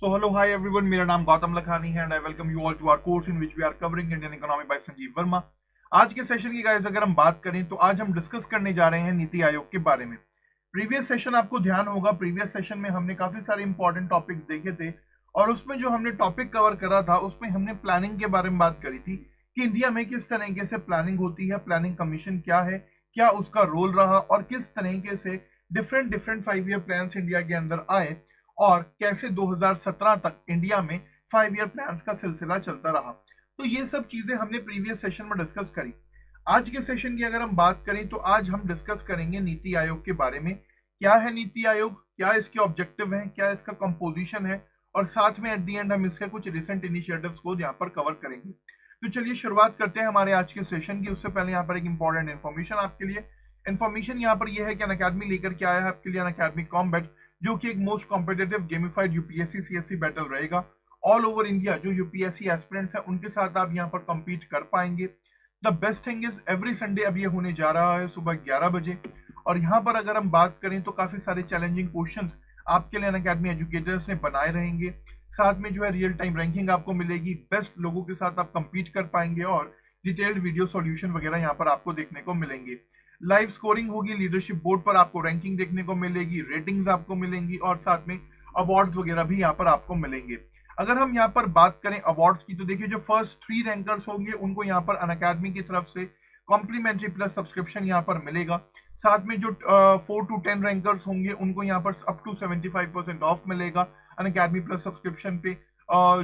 So hello, hi everyone. मेरा नाम गौतम लखानी है and I welcome you all to our course in which we are covering Indian economy by Sanjeev Verma. आज के session की guys अगर हम बात करें तो आज हम डिस्कस करने जा रहे हैं नीति आयोग के बारे में। प्रीवियस सेशन आपको ध्यान होगा, प्रीवियस सेशन में हमने काफी सारे इंपॉर्टेंट टॉपिक्स देखे थे और उसमें जो हमने टॉपिक कवर करा था उसमें हमने प्लानिंग के बारे में बात करी थी कि इंडिया में किस तरीके से प्लानिंग होती है, प्लानिंग कमीशन क्या है, क्या उसका रोल रहा और किस तरीके से डिफरेंट 5 ईयर प्लान्स इंडिया के अंदर आए और कैसे 2017 तक इंडिया में 5 ईयर प्लान्स का सिलसिला चलता रहा। तो ये सब चीजें हमने प्रीवियस सेशन में डिस्कस करी। आज के सेशन की अगर हम बात करें तो आज हम डिस्कस करेंगे नीति आयोग के बारे में। क्या है नीति आयोग, क्या इसके ऑब्जेक्टिव हैं, क्या इसका कंपोजिशन है और साथ में एट दी एंड हम इसके कुछ रिसेंट इनिशिएटिव्स को यहाँ पर कवर करेंगे। तो चलिए शुरुआत करते हैं हमारे आज के सेशन की। उससे पहले यहाँ पर एक इंपॉर्टेंट इन्फॉर्मेशन आपके लिए। इन्फॉर्मेशन यहाँ पर यह है कि अनअकैडमी लेकर के आया है आपके लिए अनअकैडमी कॉम्बैट, जो कि एक most competitive gamified UPSC CSC battle रहेगा। ऑल ओवर इंडिया जो यूपीएससी एस्पिरेंट्स हैं उनके साथ आप यहाँ पर compete कर पाएंगे। The best thing is every Sunday अब ये होने जा रहा है सुबह 11 बजे और यहाँ पर अगर हम बात करें तो काफी सारे चैलेंजिंग क्वेश्चंस आपके लिए अनअकैडमी एजुकेटर्स ने बनाए रहेंगे। साथ में जो है रियल टाइम रैंकिंग आपको मिलेगी, बेस्ट लोगों के साथ आप compete कर पाएंगे और डिटेल्ड वीडियो सॉल्यूशन वगैरह यहाँ पर आपको देखने को मिलेंगे। लाइव स्कोरिंग होगी, लीडरशिप बोर्ड पर आपको रैंकिंग देखने को मिलेगी, रेटिंग्स आपको मिलेंगी और साथ में अवार्ड्स वगैरह भी यहाँ पर आपको मिलेंगे। अगर हम यहाँ पर बात करें अवार्ड्स की तो देखिए जो फर्स्ट 3 रैंकर्स होंगे उनको यहाँ पर अनअकैडमी की तरफ से कॉम्प्लीमेंट्री प्लस सब्सक्रिप्शन यहाँ पर मिलेगा। साथ में जो 4 to 10 रैंकर्स होंगे उनको यहाँ पर अप टू 75% ऑफ मिलेगा अनअकैडमी प्लस सब्सक्रिप्शन पे।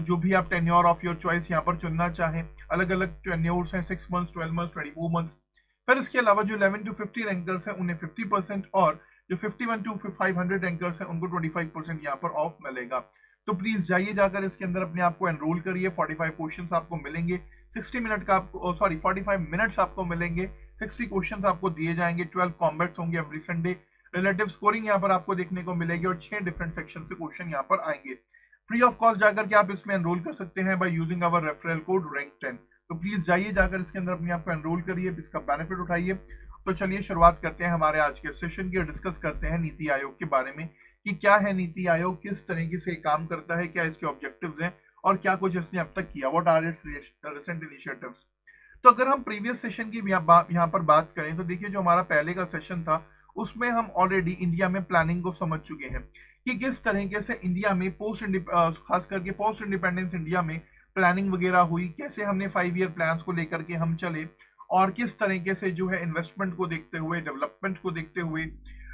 जो भी आप टेन्योर ऑफ योर चॉइस यहाँ पर चुनना चाहें, अलग अलग टेन्योर्स हैं, 6 मंथ्स, 12 मंथ्स, 24 मंथ्स। फिर इसके अलावा जो 11 to 50 रैंकर्स हैं उन्हें 50% और जो 51 to 500 रैंकर्स हैं उनको 25% यहाँ पर ऑफ मिलेगा। तो प्लीज जाइए जाकर इसके अंदर अपने आप को एनरोल करिए। 45 क्वेश्चंस आपको मिलेंगे, 60 मिनट का आपको 45 मिनट्स आपको मिलेंगे, 60 क्वेश्चंस आपको दिए जाएंगे, 12 कॉम्बैट्स होंगे एवरी संडे, रिलेटिव स्कोरिंग यहाँ पर आपको देखने को मिलेगी और 6 डिफरेंट सेक्शन से क्वेश्चन यहाँ पर आएंगे। फ्री ऑफ कॉस्ट जाकर के आप इसमें एनरोल कर सकते हैं by using our referral code RANK10। तो प्लीज जाइए जाकर इसके अंदर अपने आप को एनरोल करिए, इसका बेनिफिट उठाइए। तो चलिए शुरुआत करते हैं हमारे आज के सेशन की और डिस्कस करते हैं नीति आयोग के बारे में कि क्या है नीति आयोग, किस तरीके से काम करता है, क्या इसके ऑब्जेक्टिव्स हैं और क्या कुछ इसने अब तक किया, what are its recent initiatives. तो अगर हम प्रीवियस सेशन की यहाँ पर बात करें तो देखिए जो हमारा पहले का सेशन था उसमें हम ऑलरेडी इंडिया में प्लानिंग को समझ चुके हैं कि किस तरीके से इंडिया में खास करके पोस्ट इंडिपेंडेंस इंडिया में प्लानिंग वगैरह हुई, कैसे हमने 5 ईयर प्लान्स को लेकर के हम चले और किस तरीके से जो है इन्वेस्टमेंट को देखते हुए, डेवलपमेंट को देखते हुए,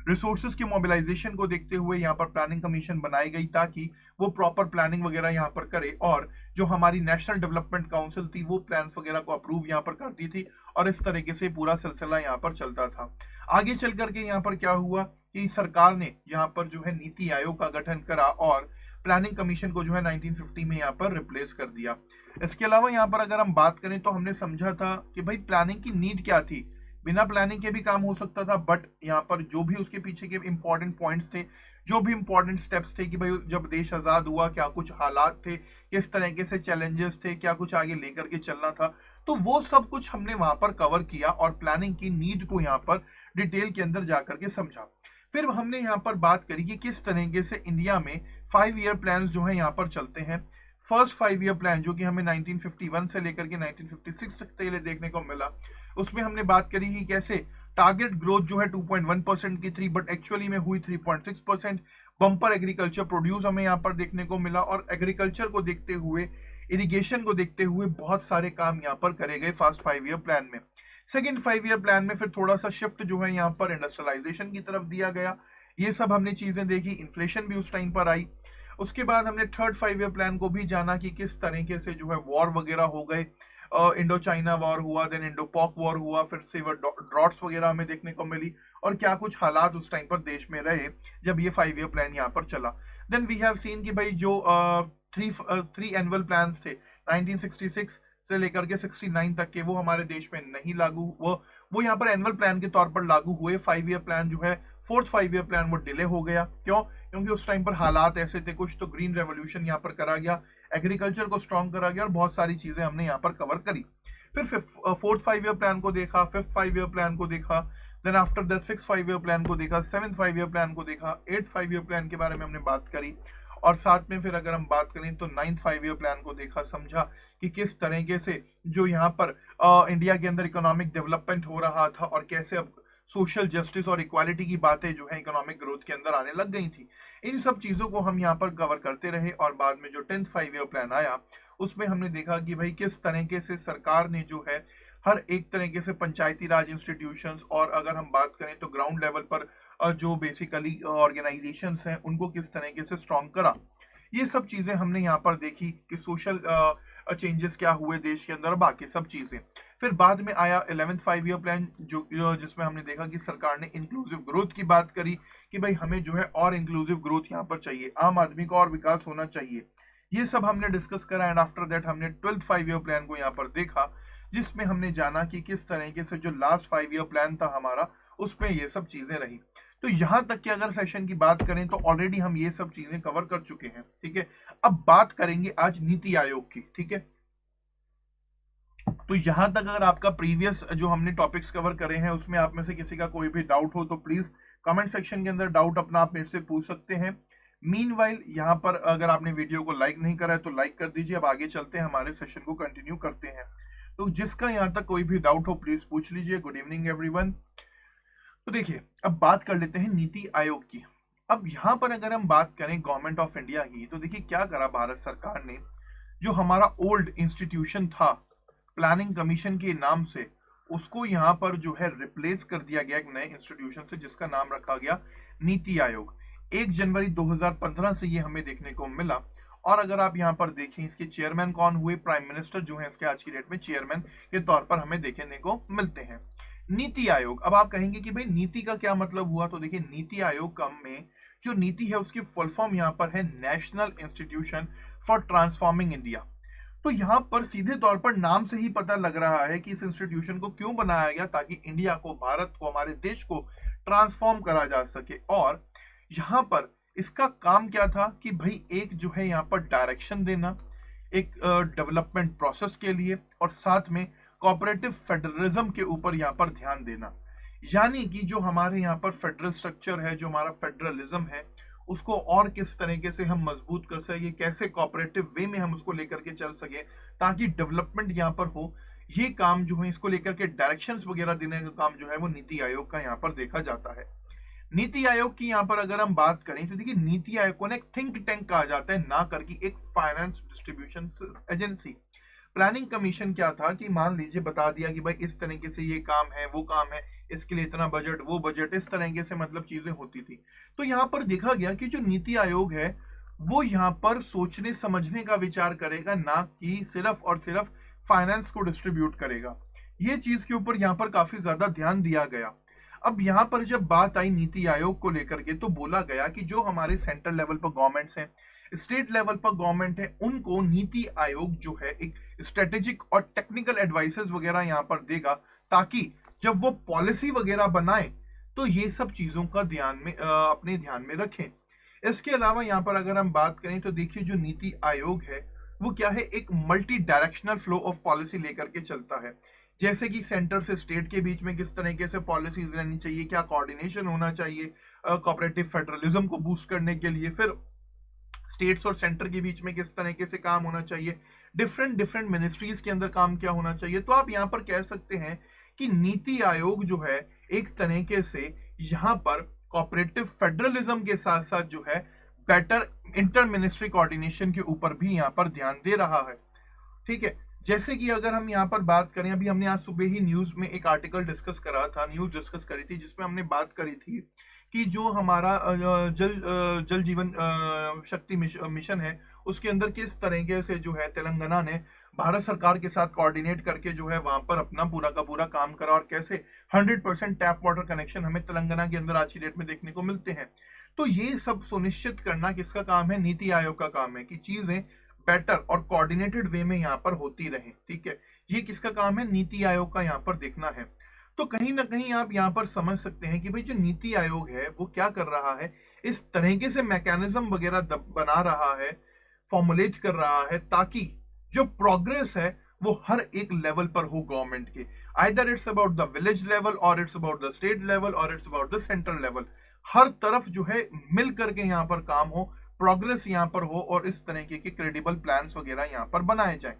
रिसोर्सेज की मोबिलाइजेशन को देखते हुए यहाँ पर प्लानिंग कमीशन बनाई गई ताकि वो प्रॉपर प्लानिंग वगैरह यहाँ पर करे और जो हमारी नेशनल डेवलपमेंट काउंसिल थी वो प्लान्स वगैरह को अप्रूव यहाँ पर करती थी और इस तरीके से पूरा सिलसिला यहाँ पर चलता था। आगे चल करके यहाँ पर क्या हुआ कि सरकार ने यहाँ पर जो है नीति आयोग का गठन करा और प्लानिंग कमीशन को जो है 1950 में यहाँ पर रिप्लेस कर दिया। इसके अलावा यहाँ पर अगर हम बात करें तो हमने समझा था कि भाई प्लानिंग की नीड क्या थी, बिना प्लानिंग के भी काम हो सकता था, बट यहाँ पर जो भी उसके पीछे के इंपॉर्टेंट पॉइंट्स थे, जो भी इंपॉर्टेंट स्टेप्स थे कि भाई जब देश आजाद हुआ क्या कुछ हालात थे, किस तरीके से चैलेंजेस थे, क्या कुछ आगे लेकर के चलना था, तो वो सब कुछ हमने वहां पर कवर किया और प्लानिंग की नीड को यहाँ पर डिटेल के अंदर जाकर के समझा। फिर हमने यहाँ पर बात करी कि किस तरीके से इंडिया में 5 ईयर प्लान जो है यहाँ पर चलते हैं। फर्स्ट 5 ईयर प्लान जो कि हमें 1951 से लेकर के 1956 तक के लिए देखने को मिला, उसमें हमने बात करी कि कैसे टारगेट ग्रोथ जो है 2.1% की थी बट एक्चुअली में हुई 3.6%। बम्पर एग्रीकल्चर प्रोड्यूस हमें यहाँ पर देखने को मिला और एग्रीकल्चर को देखते हुए, इरिगेशन को देखते हुए बहुत सारे काम यहाँ पर करे गए फर्स्ट 5 ईयर प्लान में। सेकेंड 5 ईयर प्लान में फिर थोड़ा सा शिफ्ट जो है यहाँ पर इंडस्ट्रियलाइजेशन की तरफ दिया गया, ये सब हमने चीजें देखी, इन्फ्लेशन भी उस टाइम पर आई। उसके बाद हमने थर्ड 5 ईयर प्लान को भी जाना कि किस तरीके से जो है वॉर वगैरह हो गए, इंडो चाइना वॉर हुआ, देन इंडो पॉक वॉर हुआ, फिर से ड्रॉट्स वगैरह हमें देखने को मिली और क्या कुछ हालात उस टाइम पर देश में रहे जब ये 5 ईयर प्लान यहाँ पर चला। देन वी हैव सीन कि भाई जो 3 एनुअल प्लान थे 1966 से लेकर के 69 तक के, वो हमारे देश में नहीं लागू, वो यहाँ पर एनुअल प्लान के तौर पर लागू हुए। 5 ईयर प्लान जो है फोर्थ 5 ईयर प्लान वो डिले हो गया। क्यों? क्योंकि उस टाइम पर हालात ऐसे थे, कुछ तो ग्रीन रेवोल्यूशन यहाँ पर करा गया, एग्रीकल्चर को स्ट्रॉन्ग करा गया और बहुत सारी चीजें हमने यहाँ पर कवर करी। फिर फोर्थ 5 ईयर प्लान को देखा, फिफ्थ 5 ईयर प्लान को देखा, then after that 6 5 year plan को देखा, 7 5 ईयर प्लान को देखा, 8 5 ईयर प्लान के बारे में हमने बात करी और साथ में फिर अगर हम बात करें तो 9th 5 ईयर प्लान को देखा समझा कि किस तरीके से जो यहाँ पर इंडिया के अंदर इकोनॉमिक डेवलपमेंट हो रहा था और कैसे अब सोशल जस्टिस और इक्वालिटी की बातें जो है इकोनॉमिक ग्रोथ के अंदर आने लग गई थी। इन सब चीजों को हम यहाँ पर कवर करते रहे और बाद में जो 10th 5 ईयर प्लान आया उसमें हमने देखा कि भाई किस तरीके से सरकार ने जो है हर एक तरीके से पंचायती राज इंस्टीट्यूशंस और अगर हम बात करें तो ग्राउंड लेवल पर जो बेसिकली ऑर्गेनाइजेशंस हैं उनको किस तरीके से स्ट्रॉन्ग करा। ये सब चीजें हमने यहाँ पर देखी कि सोशल चेंजेस क्या हुए देश के अंदर, बाकी सब चीजें। फिर बाद में आया 11th 5 ईयर प्लान जो जिसमें हमने देखा कि सरकार ने इंक्लूसिव ग्रोथ की बात करी कि भाई हमें जो है और इंक्लूसिव ग्रोथ यहाँ पर चाहिए, आम आदमी का और विकास होना चाहिए। ये सब हमने डिस्कस करा एंड आफ्टर दैट हमने 12th 5 ईयर प्लान को यहाँ पर देखा जिसमें हमने जाना कि किस तरीके से जो लास्ट 5 ईयर प्लान था हमारा उसमें ये सब चीजें रही। तो यहां तक कि अगर सेशन की बात करें तो ऑलरेडी हम ये सब चीजें कवर कर चुके हैं, ठीक है। अब बात करेंगे आज नीति आयोग की, ठीक है। तो यहां तक अगर आपका प्रीवियस जो हमने टॉपिक्स कवर करे हैं उसमें आप में से किसी का कोई भी डाउट हो तो प्लीज कमेंट सेक्शन के अंदर डाउट अपना आप मेरे से पूछ सकते हैं। मीनवाइल यहाँ पर अगर आपने वीडियो को लाइक नहीं करा है तो लाइक कर दीजिए। अब आगे चलते हैं, हमारे सेशन को कंटिन्यू करते हैं। तो जिसका यहाँ तक कोई भी डाउट हो प्लीज पूछ लीजिए। Good evening everyone. तो देखिए अब बात कर लेते हैं नीति आयोग की। अब यहाँ पर अगर हम बात करें गवर्नमेंट ऑफ इंडिया की तो देखिए क्या करा भारत सरकार ने, जो हमारा ओल्ड इंस्टीट्यूशन था प्लानिंग कमीशन के नाम से, उसको यहाँ पर जो है रिप्लेस कर दिया गया एक नए इंस्टीट्यूशन से जिसका नाम रखा गया नीति आयोग। 1 जनवरी 2015 से ये हमें देखने को मिला। और अगर आप यहाँ पर देखें इसके चेयरमैन कौन हुए, प्राइम मिनिस्टर जो है इसके आज की डेट में चेयरमैन के तौर पर हमें देखने को मिलते हैं। नीति आयोग, अब आप कहेंगे कि भाई नीति का क्या मतलब हुआ, तो देखिए नीति आयोग का में जो नीति है उसकी फुल फॉर्म यहाँ पर है national institution for transforming India. तो यहाँ पर सीधे तौर पर नाम से ही पता लग रहा है कि इस इंस्टीट्यूशन को क्यों बनाया गया, ताकि इंडिया को, भारत को, हमारे देश को ट्रांसफॉर्म करा जा सके। और यहाँ पर इसका काम क्या था कि भाई एक जो है यहाँ पर डायरेक्शन देना एक डेवलपमेंट प्रोसेस के लिए और साथ में कोऑपरेटिव फेडरलिज्म के ऊपर यहाँ पर ध्यान देना। यानी कि जो हमारे यहाँ पर फेडरल स्ट्रक्चर है, जो हमारा फेडरलिज्म है, उसको और किस तरीके से हम मजबूत कर सके, कैसे कोऑपरेटिव वे में हम उसको लेकर के चल सके ताकि डेवलपमेंट यहाँ पर हो। ये काम जो है इसको लेकर के डायरेक्शंस वगैरह देने का काम जो है वो नीति आयोग का यहाँ पर देखा जाता है। नीति आयोग की यहाँ पर अगर हम बात करें तो देखिए नीति आयोग को ना एक थिंक टैंक कहा जाता है, ना करके एक finance distribution agency. Planning commission क्या था कि मान लीजिए बता दिया कि भाई इस तरीके से ये काम है, वो काम है, इसके लिए इतना बजट, वो बजट, इस तरीके से मतलब चीजें होती थी। तो यहाँ पर देखा गया कि जो नीति आयोग है वो यहाँ पर सोचने समझने का विचार करेगा, ना कि सिर्फ और सिर्फ फाइनेंस को डिस्ट्रीब्यूट करेगा। ये चीज के ऊपर यहाँ पर काफी ज्यादा ध्यान दिया गया। अब यहाँ पर जब बात आई नीति आयोग को लेकर के तो बोला गया कि जो हमारे सेंट्रल लेवल पर गवर्नमेंट्स हैं, स्टेट लेवल पर गवर्नमेंट है, उनको नीति आयोग जो है एक स्ट्रेटेजिक और टेक्निकल एडवाइसेस वगैरह यहाँ पर देगा, ताकि जब वो पॉलिसी वगैरह बनाए तो ये सब चीजों का ध्यान में अपने ध्यान में रखें। इसके अलावा यहाँ पर अगर हम बात करें तो देखिए जो नीति आयोग है वो क्या है, एक multi directional flow of policy लेकर के चलता है। जैसे कि सेंटर से स्टेट के बीच में किस तरीके से पॉलिसीज रहनी चाहिए, क्या कोऑर्डिनेशन होना चाहिए कोऑपरेटिव फेडरलिज्म को बूस्ट करने के लिए, फिर स्टेट्स और सेंटर के बीच में किस तरीके से काम होना चाहिए, डिफरेंट मिनिस्ट्रीज के अंदर काम क्या होना चाहिए। तो आप यहाँ पर कह सकते हैं कि नीति आयोग जो है एक तरीके से यहाँ पर कोऑपरेटिव फेडरलिज्म के साथ साथ जो है बेटर इंटर मिनिस्ट्री कोऑर्डिनेशन के ऊपर भी यहाँ पर ध्यान दे रहा है। ठीक है, जैसे कि अगर हम यहाँ पर बात करें, अभी हमने आज सुबह ही न्यूज में एक आर्टिकल डिस्कस करा था, न्यूज डिस्कस करी थी, जिसमें हमने बात करी थी कि जो हमारा जल जीवन शक्ति मिशन है उसके अंदर किस तरीके से जो है तेलंगाना ने भारत सरकार के साथ कोऑर्डिनेट करके जो है वहां पर अपना पूरा का पूरा काम करा और कैसे 100% टैप वाटर कनेक्शन हमें तेलंगाना के अंदर आज की डेट में देखने को मिलते हैं। तो ये सब सुनिश्चित करना किसका काम है, नीति आयोग का काम है कि चीजें बेटर और कोऑर्डिनेटेड वे में यहाँ पर होती रहे। ठीक है, ये किसका काम है, नीति आयोग का यहाँ पर देखना है। तो कहीं ना कहीं आप यहाँ पर समझ सकते हैं कि भाई जो नीति आयोग है वो क्या कर रहा है, इस तरीके से मैकेनिज्म वगैरह बना रहा है, फॉर्मुलेट कर रहा है, ताकि जो प्रोग्रेस है वो हर एक लेवल पर हो गवर्नमेंट के, either it's about the village level और it's about the state level और it's about the central level, हर तरफ जो है मिल करके यहाँ पर काम हो, प्रोग्रेस यहाँ पर हो और इस तरीके के क्रेडिबल प्लान्स वगैरह यहाँ पर बनाए जाए।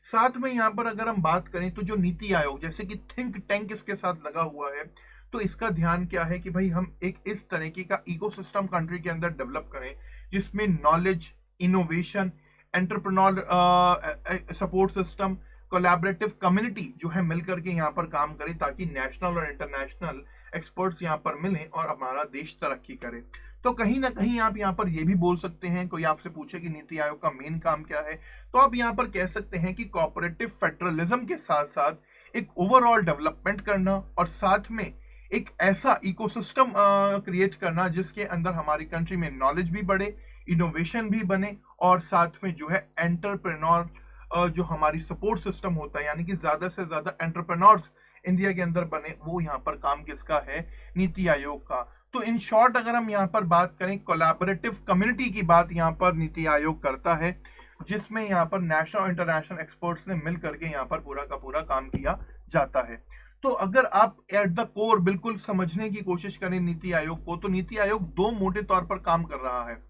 साथ में यहाँ पर अगर हम बात करें तो जो नीति आयोग जैसे कि थिंक टैंक इसके साथ लगा हुआ है, तो इसका ध्यान क्या है कि भाई हम एक इस तरीके का इकोसिस्टम कंट्री के अंदर डेवलप करें जिसमें knowledge, innovation, entrepreneur support system, collaborative community जो है मिलकर के यहाँ पर काम करे, ताकि नेशनल और इंटरनेशनल एक्सपर्ट्स यहाँ पर मिलें और हमारा देश तरक्की करे। तो कहीं ना कहीं आप यहाँ पर ये भी बोल सकते हैं, कोई आपसे पूछे कि नीति आयोग का मेन काम क्या है, तो आप यहाँ पर कह सकते हैं कि कोऑपरेटिव फेडरलिज्म के साथ साथ एक ओवरऑल डेवलपमेंट करना और साथ में एक ऐसा इकोसिस्टम क्रिएट करना जिसके अंदर हमारी कंट्री में नॉलेज भी बढ़े, इनोवेशन भी बने और साथ में जो है एंटरप्रेन्योर जो हमारी सपोर्ट सिस्टम होता है, यानी कि ज्यादा से ज्यादा एंटरप्रेन्योर्स इंडिया के अंदर बने, वो यहाँ पर काम किसका है, नीति आयोग का। तो इन शॉर्ट अगर हम यहाँ पर बात करें, कोलैबोरेटिव कम्युनिटी की बात यहाँ पर नीति आयोग करता है, जिसमें यहाँ पर नेशनल और इंटरनेशनल एक्सपर्ट्स ने मिल करके यहाँ पर पूरा का पूरा काम किया जाता है। तो अगर आप एट द कोर बिल्कुल समझने की कोशिश करें नीति आयोग को, तो नीति आयोग दो मोटे तौर पर काम कर रहा है।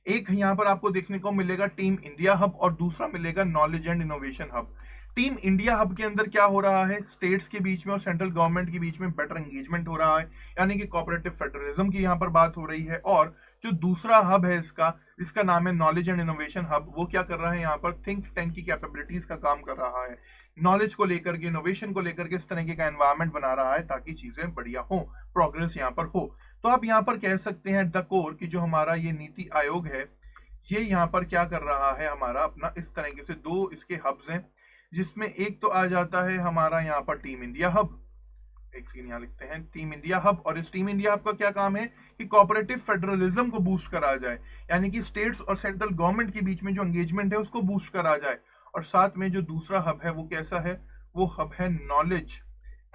एक यहाँ पर आपको देखने को मिलेगा टीम इंडिया हब और दूसरा मिलेगा knowledge and innovation hub. Team India hub के अंदर क्या हो रहा है, स्टेट्स के बीच में और सेंट्रल गवर्नमेंट के बीच में बेटर एंगेजमेंट हो रहा है, यानी कि कोऑपरेटिव फेडरलिज्म की यहाँ पर बात हो रही है। और जो दूसरा हब है इसका नाम है नॉलेज एंड इनोवेशन हब, वो क्या कर रहा है, यहाँ पर थिंक टैंक की कैपेबिलिटीज का काम कर रहा है, नॉलेज को लेकर के, इनोवेशन को लेकर के इस तरीके का एनवायरमेंट बना रहा है ताकि चीजें बढ़िया हो, प्रोग्रेस यहाँ पर हो। तो आप यहाँ पर कह सकते हैं द कोर की जो हमारा ये नीति आयोग है, ये यहाँ पर क्या कर रहा है, हमारा अपना इस तरीके से दो इसके हब्स हैं, जिसमें एक तो आ जाता है हमारा यहाँ पर टीम इंडिया हब, एक सीन यहाँ लिखते हैं टीम इंडिया हब। और इस टीम इंडिया हब का क्या काम है कि कोऑपरेटिव फेडरलिज्म को बूस्ट करा जाए, यानी कि स्टेट्स और सेंट्रल गवर्नमेंट के बीच में जो एंगेजमेंट है उसको बूस्ट करा जाए। और साथ में जो दूसरा हब है वो कैसा है, वो हब है नॉलेज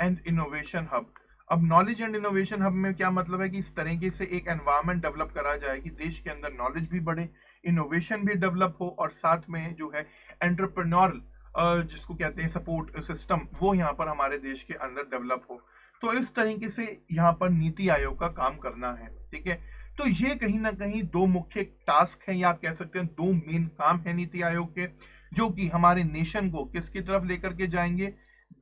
एंड इनोवेशन हब। अब नॉलेज एंड इनोवेशन हब में क्या मतलब है कि इस तरीके से एक एनवायरमेंट डेवलप करा जाए कि देश के अंदर नॉलेज भी बढ़े, इनोवेशन भी डेवलप हो और साथ में जो है एंटरप्रेन्योर जिसको कहते हैं सपोर्ट सिस्टम, वो यहाँ पर हमारे देश के अंदर डेवलप हो। तो इस तरीके से यहाँ पर नीति आयोग का काम करना है, ठीक है। तो ये कहीं ना कहीं दो मुख्य टास्क हैं, या आप कह सकते हैं दो मेन काम है नीति आयोग के, जो कि हमारे नेशन को किसकी तरफ लेकर के जाएंगे,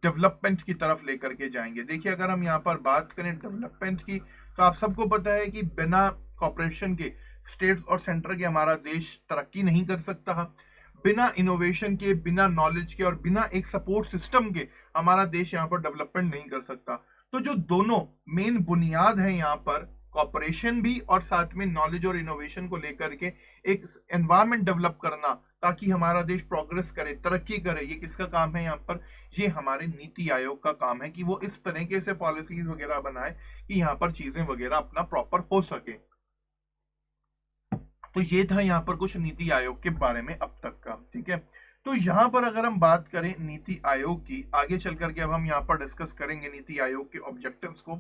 डेवलपमेंट की तरफ लेकर के जाएंगे। देखिए अगर हम यहाँ पर बात करें डेवलपमेंट की, तो आप सबको पता है कि बिना कॉर्पोरेशन के, स्टेट्स और सेंटर के हमारा देश तरक्की नहीं कर सकता। बिना इनोवेशन के, बिना नॉलेज के और बिना एक सपोर्ट सिस्टम के हमारा देश यहाँ पर डेवलपमेंट नहीं कर सकता। तो जो दोनों मेन बुनियाद है यहाँ पर, कॉर्पोरेशन भी और साथ में नॉलेज और इनोवेशन को लेकर के एक एनवायरनमेंट डेवलप करना ताकि हमारा देश प्रोग्रेस करे, तरक्की करे, ये किसका काम है यहाँ पर, ये हमारे नीति आयोग का काम है कि वो इस तरीके से पॉलिसीज वगैरह बनाए कि यहाँ पर चीजें वगैरह अपना प्रॉपर हो सके। तो ये था यहाँ पर कुछ नीति आयोग के बारे में अब तक का, ठीक है। तो यहाँ पर अगर हम बात करें नीति आयोग की, आगे चल करके अब हम यहाँ पर डिस्कस करेंगे नीति आयोग के ऑब्जेक्टिव्स को,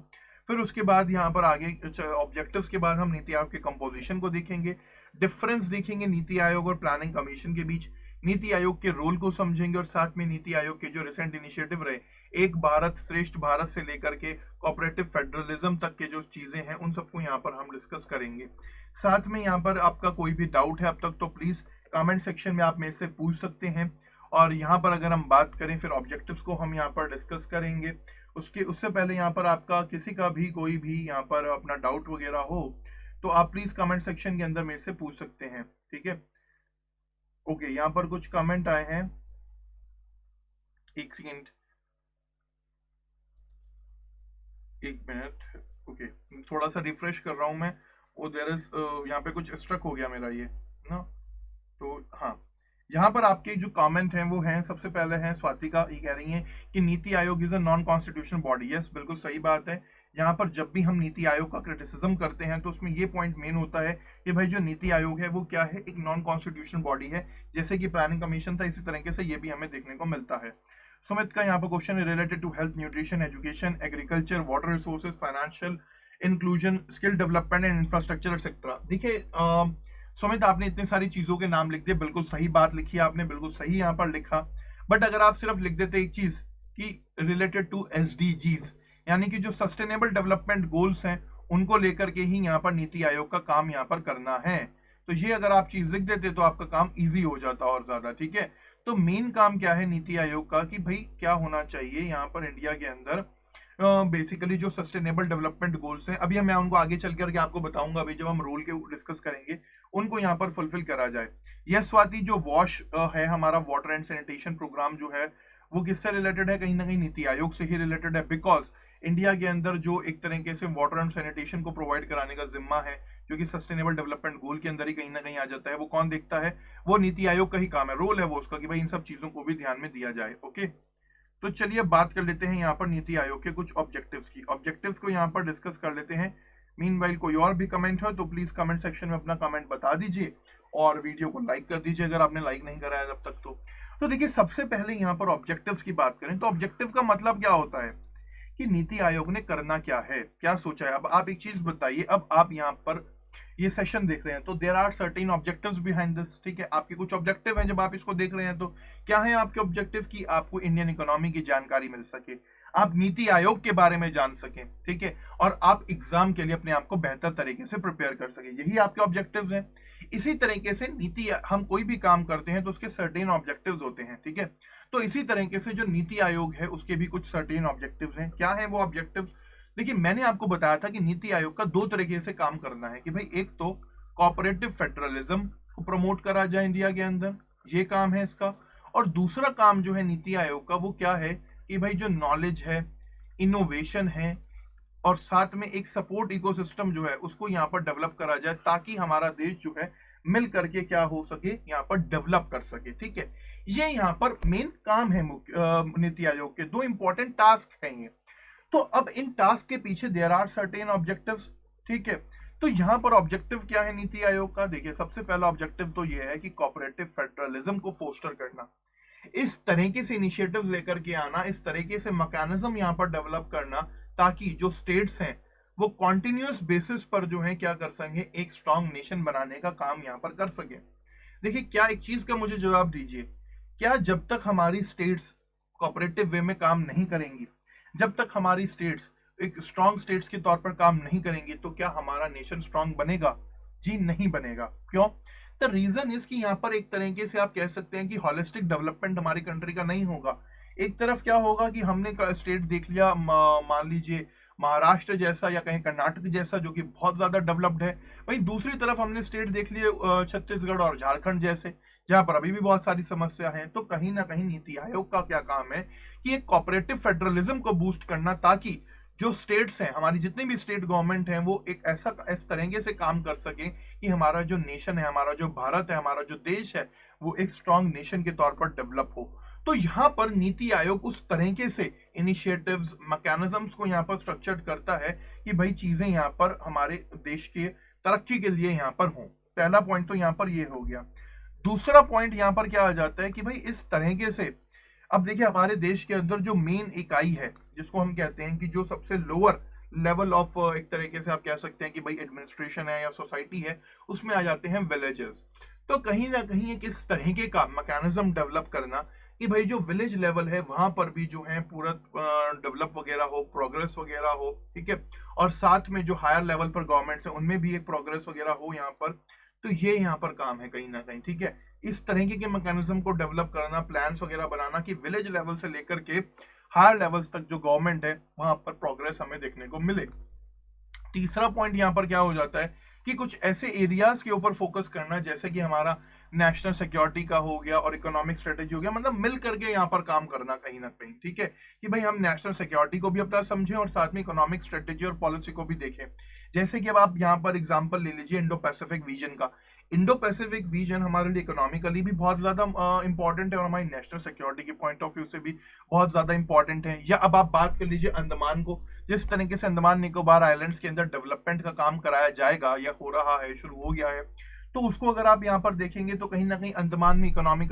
फिर उसके बाद यहाँ पर आगे ऑब्जेक्टिव्स के बाद हम नीति आयोग के कंपोजिशन को देखेंगे, डिफरेंस देखेंगे नीति आयोग और प्लानिंग कमीशन के बीच, नीति आयोग के रोल को समझेंगे और साथ में नीति आयोग के जो रिसेंट इनिशिएटिव रहे, एक भारत श्रेष्ठ भारत से लेकर के कोऑपरेटिव फेडरलिज्म तक के जो चीजें हैं उन सबको यहाँ पर हम डिस्कस करेंगे। साथ में यहाँ पर आपका कोई भी डाउट है अब तक तो प्लीज कमेंट सेक्शन में आप मेरे से पूछ सकते हैं। और यहाँ पर अगर हम बात करें फिर ऑब्जेक्टिव्स को हम यहाँ पर डिस्कस करेंगे, उससे पहले यहाँ पर आपका किसी का भी कोई भी यहाँ पर अपना डाउट वगैरह हो तो आप प्लीज कमेंट सेक्शन के अंदर मेरे से पूछ सकते हैं, ठीक है। ओके, यहाँ पर कुछ कमेंट आए हैं, एक सेकेंड, एक मिनट, ओके थोड़ा सा रिफ्रेश कर रहा हूं मैं, वो देयर इज यहाँ पे कुछ स्ट्रक हो गया मेरा ये ना। तो हाँ, यहाँ पर आपके जो कमेंट हैं वो हैं, सबसे पहले हैं स्वातिका, ये कह रही हैं कि NITI Aayog is a non constitutional body. Yes, बिल्कुल सही बात है। यहाँ पर जब भी हम नीति आयोग का क्रिटिसिज्म करते हैं तो उसमें ये पॉइंट मेन होता है कि भाई जो नीति आयोग है वो क्या है, एक नॉन कॉन्स्टिट्यूशनल बॉडी है, जैसे कि प्लानिंग कमीशन था, इसी तरीके से ये भी हमें देखने को मिलता है। सुमित का यहाँ पर क्वेश्चन है related to health, nutrition, education, agriculture, water resources, financial inclusion, skill development and infrastructure etcetera. देखिए सुमित, आपने इतनी सारी चीजों के नाम लिख दिए, बिल्कुल सही बात लिखी है आपने, बिल्कुल सही यहाँ पर लिखा। बट अगर आप सिर्फ लिख देते एक चीज कि रिलेटेड टू एसडीजीज, यानी कि जो सस्टेनेबल डेवलपमेंट गोल्स हैं उनको लेकर के ही यहाँ पर नीति आयोग का काम यहाँ पर करना है, तो ये अगर आप चीज लिख देते तो आपका काम इजी हो जाता और ज्यादा, ठीक है। तो मेन काम क्या है नीति आयोग का कि भाई क्या होना चाहिए यहाँ पर इंडिया के अंदर, बेसिकली जो सस्टेनेबल डेवलपमेंट गोल्स हैं, अभी मैं उनको आगे चल करके आपको बताऊंगा, अभी जब हम रूल के डिस्कस करेंगे उनको यहाँ पर फुलफिल करा जाए। यह स्वाति जो वॉश है हमारा वाटर एंड सैनिटेशन प्रोग्राम जो है वो किससे रिलेटेड है, कहीं ना कहीं नीति आयोग से ही रिलेटेड है, बिकॉज इंडिया के अंदर जो एक तरीके से वाटर एंड सैनिटेशन को प्रोवाइड कराने का जिम्मा है जो कि सस्टेनेबल डेवलपमेंट गोल के अंदर ही कहीं ना कहीं आ जाता है, वो कौन देखता है, वो नीति आयोग का ही काम है, रोल है वो उसका कि भाई इन सब चीजों को भी ध्यान में दिया जाए। ओके, तो चलिए बात कर लेते हैं यहाँ पर नीति आयोग के कुछ ऑब्जेक्टिव्स की। ऑब्जेक्टिव्स को यहाँ पर डिस्कस कर लेते हैं। मीनवाइल कोई और भी कमेंट हो तो प्लीज कमेंट सेक्शन में अपना कमेंट बता दीजिए और वीडियो को लाइक कर दीजिए अगर आपने लाइक नहीं कराया तब तक। तो देखिए सबसे पहले यहाँ पर ऑब्जेक्टिव्स की बात करें तो ऑब्जेक्टिव का मतलब क्या होता है कि नीति आयोग ने करना क्या है, क्या सोचा है। अब आप एक चीज बताइए, अब आप यहाँ पर ये सेशन देख रहे हैं तो there are certain objectives behind this, ठीक है। आपके कुछ ऑब्जेक्टिव हैं जब आप इसको देख रहे हैं तो क्या है आपके ऑब्जेक्टिव की आपको इंडियन इकोनॉमी की जानकारी मिल सके, आप नीति आयोग के बारे में जान सकें, ठीक है, और आप एग्जाम के लिए अपने आप को बेहतर तरीके से प्रिपेयर कर सके, यही आपके ऑब्जेक्टिव्स हैं। इसी तरीके से नीति, हम कोई भी काम करते हैं तो उसके सर्टेन ऑब्जेक्टिव्स होते हैं, ठीक है। तो इसी तरीके से जो नीति आयोग है उसके भी कुछ सर्टेन ऑब्जेक्टिव्स हैं। क्या है वो ऑब्जेक्टिव्स, देखिए मैंने आपको बताया था कि नीति आयोग का दो तरीके से काम करना है कि भाई एक तो कोऑपरेटिव फेडरलिज्म को प्रमोट करा जाए इंडिया के अंदर, ये काम है इसका, और दूसरा काम जो है नीति आयोग का वो क्या है कि भाई जो नॉलेज है, इनोवेशन है और साथ में एक सपोर्ट इकोसिस्टम जो है उसको यहाँ पर डेवलप करा जाए ताकि हमारा देश जो है मिल करके क्या हो सके, यहाँ पर डेवलप कर सके, ठीक है। ये यहाँ पर मेन काम है नीति आयोग के, दो इंपॉर्टेंट टास्क हैं ये। तो अब इन टास्क के पीछे देयर आर सर्टेन ऑब्जेक्टिव्स, ठीक है। तो यहाँ पर ऑब्जेक्टिव क्या है नीति आयोग का, देखिए सबसे पहला ऑब्जेक्टिव तो ये है कि कोऑपरेटिव फेडरलिज्म को फोस्टर करना, इस तरीके से इनिशिएटिव्स लेकर के आना, इस तरीके से मैकेनिज्म यहाँ पर डेवलप करना ताकि जो स्टेट्स हैं वो कॉन्टिन्यूअस बेसिस पर जो है क्या कर सके, एक स्ट्रॉन्ग नेशन बनाने का काम यहाँ पर कर सके। देखिए क्या एक चीज का मुझे जवाब दीजिए, क्या जब तक हमारी स्टेट्स कोऑपरेटिव वे में काम नहीं करेंगी, जब तक हमारी स्टेट्स एक स्ट्रॉन्ग स्टेट्स के तौर पर काम नहीं करेंगी तो क्या हमारा नेशन स्ट्रॉन्ग बनेगा? जी नहीं बनेगा। क्यों? द रीजन इज कि यहाँ पर एक तरीके से आप कह सकते हैं कि हॉलिस्टिक डेवलपमेंट हमारी कंट्री का नहीं होगा। एक तरफ क्या होगा कि हमने स्टेट देख लिया, मान लीजिए महाराष्ट्र जैसा या कहीं कर्नाटक जैसा जो कि बहुत ज्यादा डेवलप्ड है, वहीं दूसरी तरफ हमने स्टेट देख लिए छत्तीसगढ़ और झारखंड जैसे जहां पर अभी भी बहुत सारी समस्या है। तो कहीं ना कहीं नीति आयोग का क्या काम है कि एक कोऑपरेटिव फेडरलिज्म को बूस्ट करना ताकि जो स्टेट्स हैं, हमारी जितनी भी स्टेट गवर्नमेंट हैं, वो एक ऐसा इस तरीके से काम कर सके कि हमारा जो नेशन है, हमारा जो भारत है, हमारा जो देश है, वो एक स्ट्रॉन्ग नेशन के तौर पर डेवलप हो। तो यहाँ पर नीति आयोग उस तरीके से इनिशिएटिव्स, मैकेनिज्म्स को यहाँ पर स्ट्रक्चर्ड करता है कि भाई चीजें यहाँ पर हमारे देश के तरक्की के लिए यहाँ पर हों। पहला पॉइंट तो यहाँ पर ये हो गया। दूसरा पॉइंट यहाँ पर क्या आ जाता है कि भाई इस तरीके से, अब देखिए हमारे देश के अंदर जो मेन इकाई है जिसको हम कहते हैं कि जो सबसे लोअर लेवल ऑफ एक तरीके से आप कह सकते हैं कि भाई एडमिनिस्ट्रेशन है या सोसाइटी है, उसमें आ जाते हैं विलेजेस। तो कहीं ना कहीं एक इस तरीके का मैकेनिज्म डेवलप करना कि भाई जो विलेज लेवल है वहां पर भी जो है पूरा डेवलप वगैरह हो, प्रोग्रेस वगैरह हो, ठीक है, और साथ में जो हायर लेवल पर गवर्नमेंट है उनमें भी एक प्रोग्रेस वगैरह हो यहाँ पर। तो ये यहाँ पर काम है कहीं ना कहीं, ठीक है, इस तरीके के मैकेनिज्म को डेवलप करना, प्लान्स वगैरह बनाना कि विलेज लेवल से लेकर के हायर लेवल्स तक जो गवर्नमेंट है वहां पर प्रोग्रेस हमें देखने को मिले। तीसरा पॉइंट यहाँ पर क्या हो जाता है कि कुछ ऐसे एरियाज के ऊपर फोकस करना जैसे कि हमारा नेशनल सिक्योरिटी का हो गया और इकोनॉमिक स्ट्रेटेजी हो गया, मतलब मिल करके यहाँ पर काम करना कहीं ना कहीं, ठीक है, कि भाई हम नेशनल सिक्योरिटी को भी अपना समझें और साथ में इकोनॉमिक स्ट्रेटेजी और पॉलिसी को भी देखें। जैसे कि अब आप यहाँ पर एग्जांपल ले लीजिए इंडो पैसिफिक रीजन का। इंडो पैसिफिक रीजन हमारे लिए इकोनॉमिकली भी बहुत ज्यादा इंपॉर्टेंट है और हमारी नेशनल सिक्योरिटी के पॉइंट ऑफ व्यू से भी बहुत ज्यादा इंपॉर्टेंट है। या अब आप बात कर लीजिए अंडमान को, जिस तरीके से अंडमान निकोबार आइलैंड्स के अंदर डेवलपमेंट का काम कराया जाएगा या हो रहा है, शुरू हो गया है, तो उसको अगर आप यहाँ पर देखेंगे तो कहीं ना कहीं अंडमान में इकोनॉमिक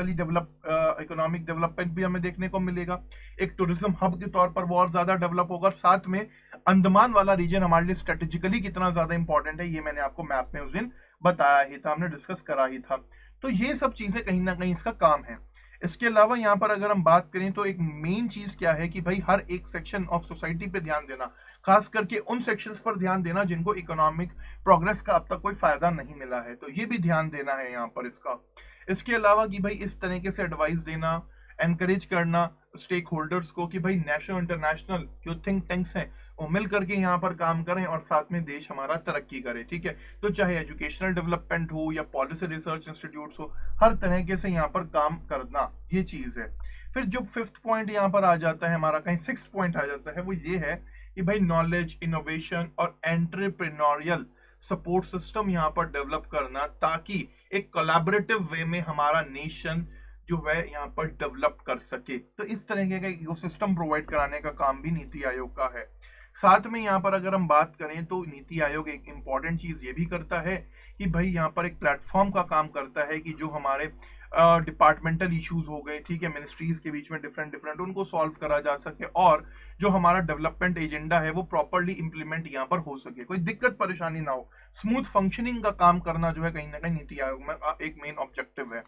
डेवलपमेंट भी हमें देखने को मिलेगा। एक टूरिज्म हब के तौर पर वो और ज्यादा डेवलप होगा। साथ में अंडमान वाला रीजन हमारे लिए स्ट्रेटेजिकली कितना ज्यादा इंपॉर्टेंट है ये मैंने आपको मैप में उस दिन बताया ही था, हमने डिस्कस करा ही था। तो ये सब चीजें कहीं ना कहीं इसका काम है। इसके अलावा यहाँ पर अगर हम बात करें तो एक मेन चीज क्या है कि भाई हर एक सेक्शन ऑफ सोसाइटी पे ध्यान देना, खास करके उन सेक्शंस पर ध्यान देना जिनको इकोनॉमिक प्रोग्रेस का अब तक कोई फायदा नहीं मिला है, तो ये भी ध्यान देना है यहाँ पर इसका। इसके अलावा कि भाई इस तरीके से एडवाइस देना, एनकरेज करना स्टेक होल्डर्स को कि भाई नेशनल इंटरनेशनल जो थिंक टैंक्स हैं वो मिल करके यहाँ पर काम करें और साथ में देश हमारा तरक्की करे, ठीक है। तो चाहे एजुकेशनल डेवलपमेंट हो या पॉलिसी रिसर्च इंस्टीट्यूट्स हो, हर तरीके से यहाँ पर काम करना, ये चीज है। फिर जो फिफ्थ पॉइंट यहाँ पर आ जाता है हमारा, कहीं सिक्स पॉइंट आ जाता है, वो ये है कि भाई नॉलेज, इनोवेशन और एंटरप्रेन्योरियल सपोर्ट सिस्टम यहाँ पर डेवलप करना, ताकि एक कोलैबोरेटिव वे में हमारा नेशन जो है यहाँ पर डेवलप कर सके। तो इस तरह का इकोसिस्टम प्रोवाइड कराने का काम भी नीति आयोग का है। साथ में यहाँ पर अगर हम बात करें तो नीति आयोग एक इंपॉर्टेंट चीज ये भी करता है कि भाई यहाँ पर एक प्लेटफॉर्म का काम करता है कि जो हमारे डिपार्टमेंटल इश्यूज हो गए, ठीक है, मिनिस्ट्रीज के बीच में डिफरेंट डिफरेंट, उनको सॉल्व करा जा सके और जो हमारा डेवलपमेंट एजेंडा है वो प्रॉपरली इंप्लीमेंट यहाँ पर हो सके, कोई दिक्कत परेशानी ना हो, स्मूथ फंक्शनिंग का काम करना जो है कहीं ना कहीं नीति आयोग में एक मेन ऑब्जेक्टिव है।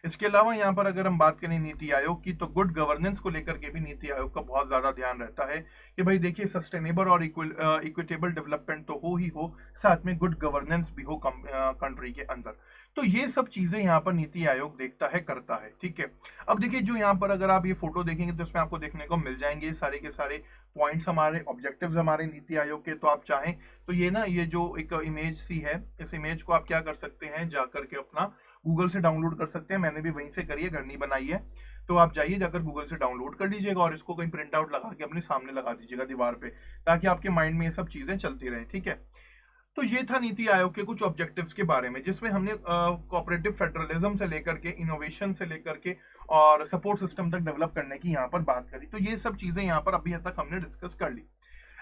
इसके अलावा यहाँ पर अगर हम बात करें नीति आयोग की, तो गुड गवर्नेंस को लेकर के भी नीति आयोग का बहुत ज्यादा ध्यान रहता है कि भाई देखिए सस्टेनेबल और इक्विटेबल डेवलपमेंट तो हो ही हो, साथ में गुड गवर्नेंस भी हो कंट्री के अंदर। तो ये सब चीजें यहाँ पर नीति आयोग देखता है, करता है, ठीक है। अब देखिए जो यहाँ पर अगर आप ये फोटो देखेंगे तो इसमें आपको देखने को मिल जाएंगे सारे के सारे पॉइंट्स, हमारे ऑब्जेक्टिव्स हमारे नीति आयोग के। तो आप चाहें तो ये ना, ये जो एक इमेज सी है, इस इमेज को आप क्या कर सकते हैं, जाकर के अपना गूगल से डाउनलोड कर सकते हैं, मैंने भी वहीं से करी है, घर नहीं बनाई है, तो आप जाइए जाकर गूगल से डाउनलोड कर लीजिएगा और इसको कहीं प्रिंट आउट लगा के अपने सामने लगा दीजिएगा दीवार पे, ताकि आपके माइंड में ये सब चीजें चलती रहे, ठीक है। तो ये था नीति आयोग के कुछ ऑब्जेक्टिव्स के बारे में, जिसमें हमने कोऑपरेटिव फेडरलिज्म से लेकर के इनोवेशन से लेकर के और सपोर्ट सिस्टम तक डेवलप करने की यहाँ पर बात करी। तो ये सब चीजें यहाँ पर अभी तक हमने डिस्कस कर ली।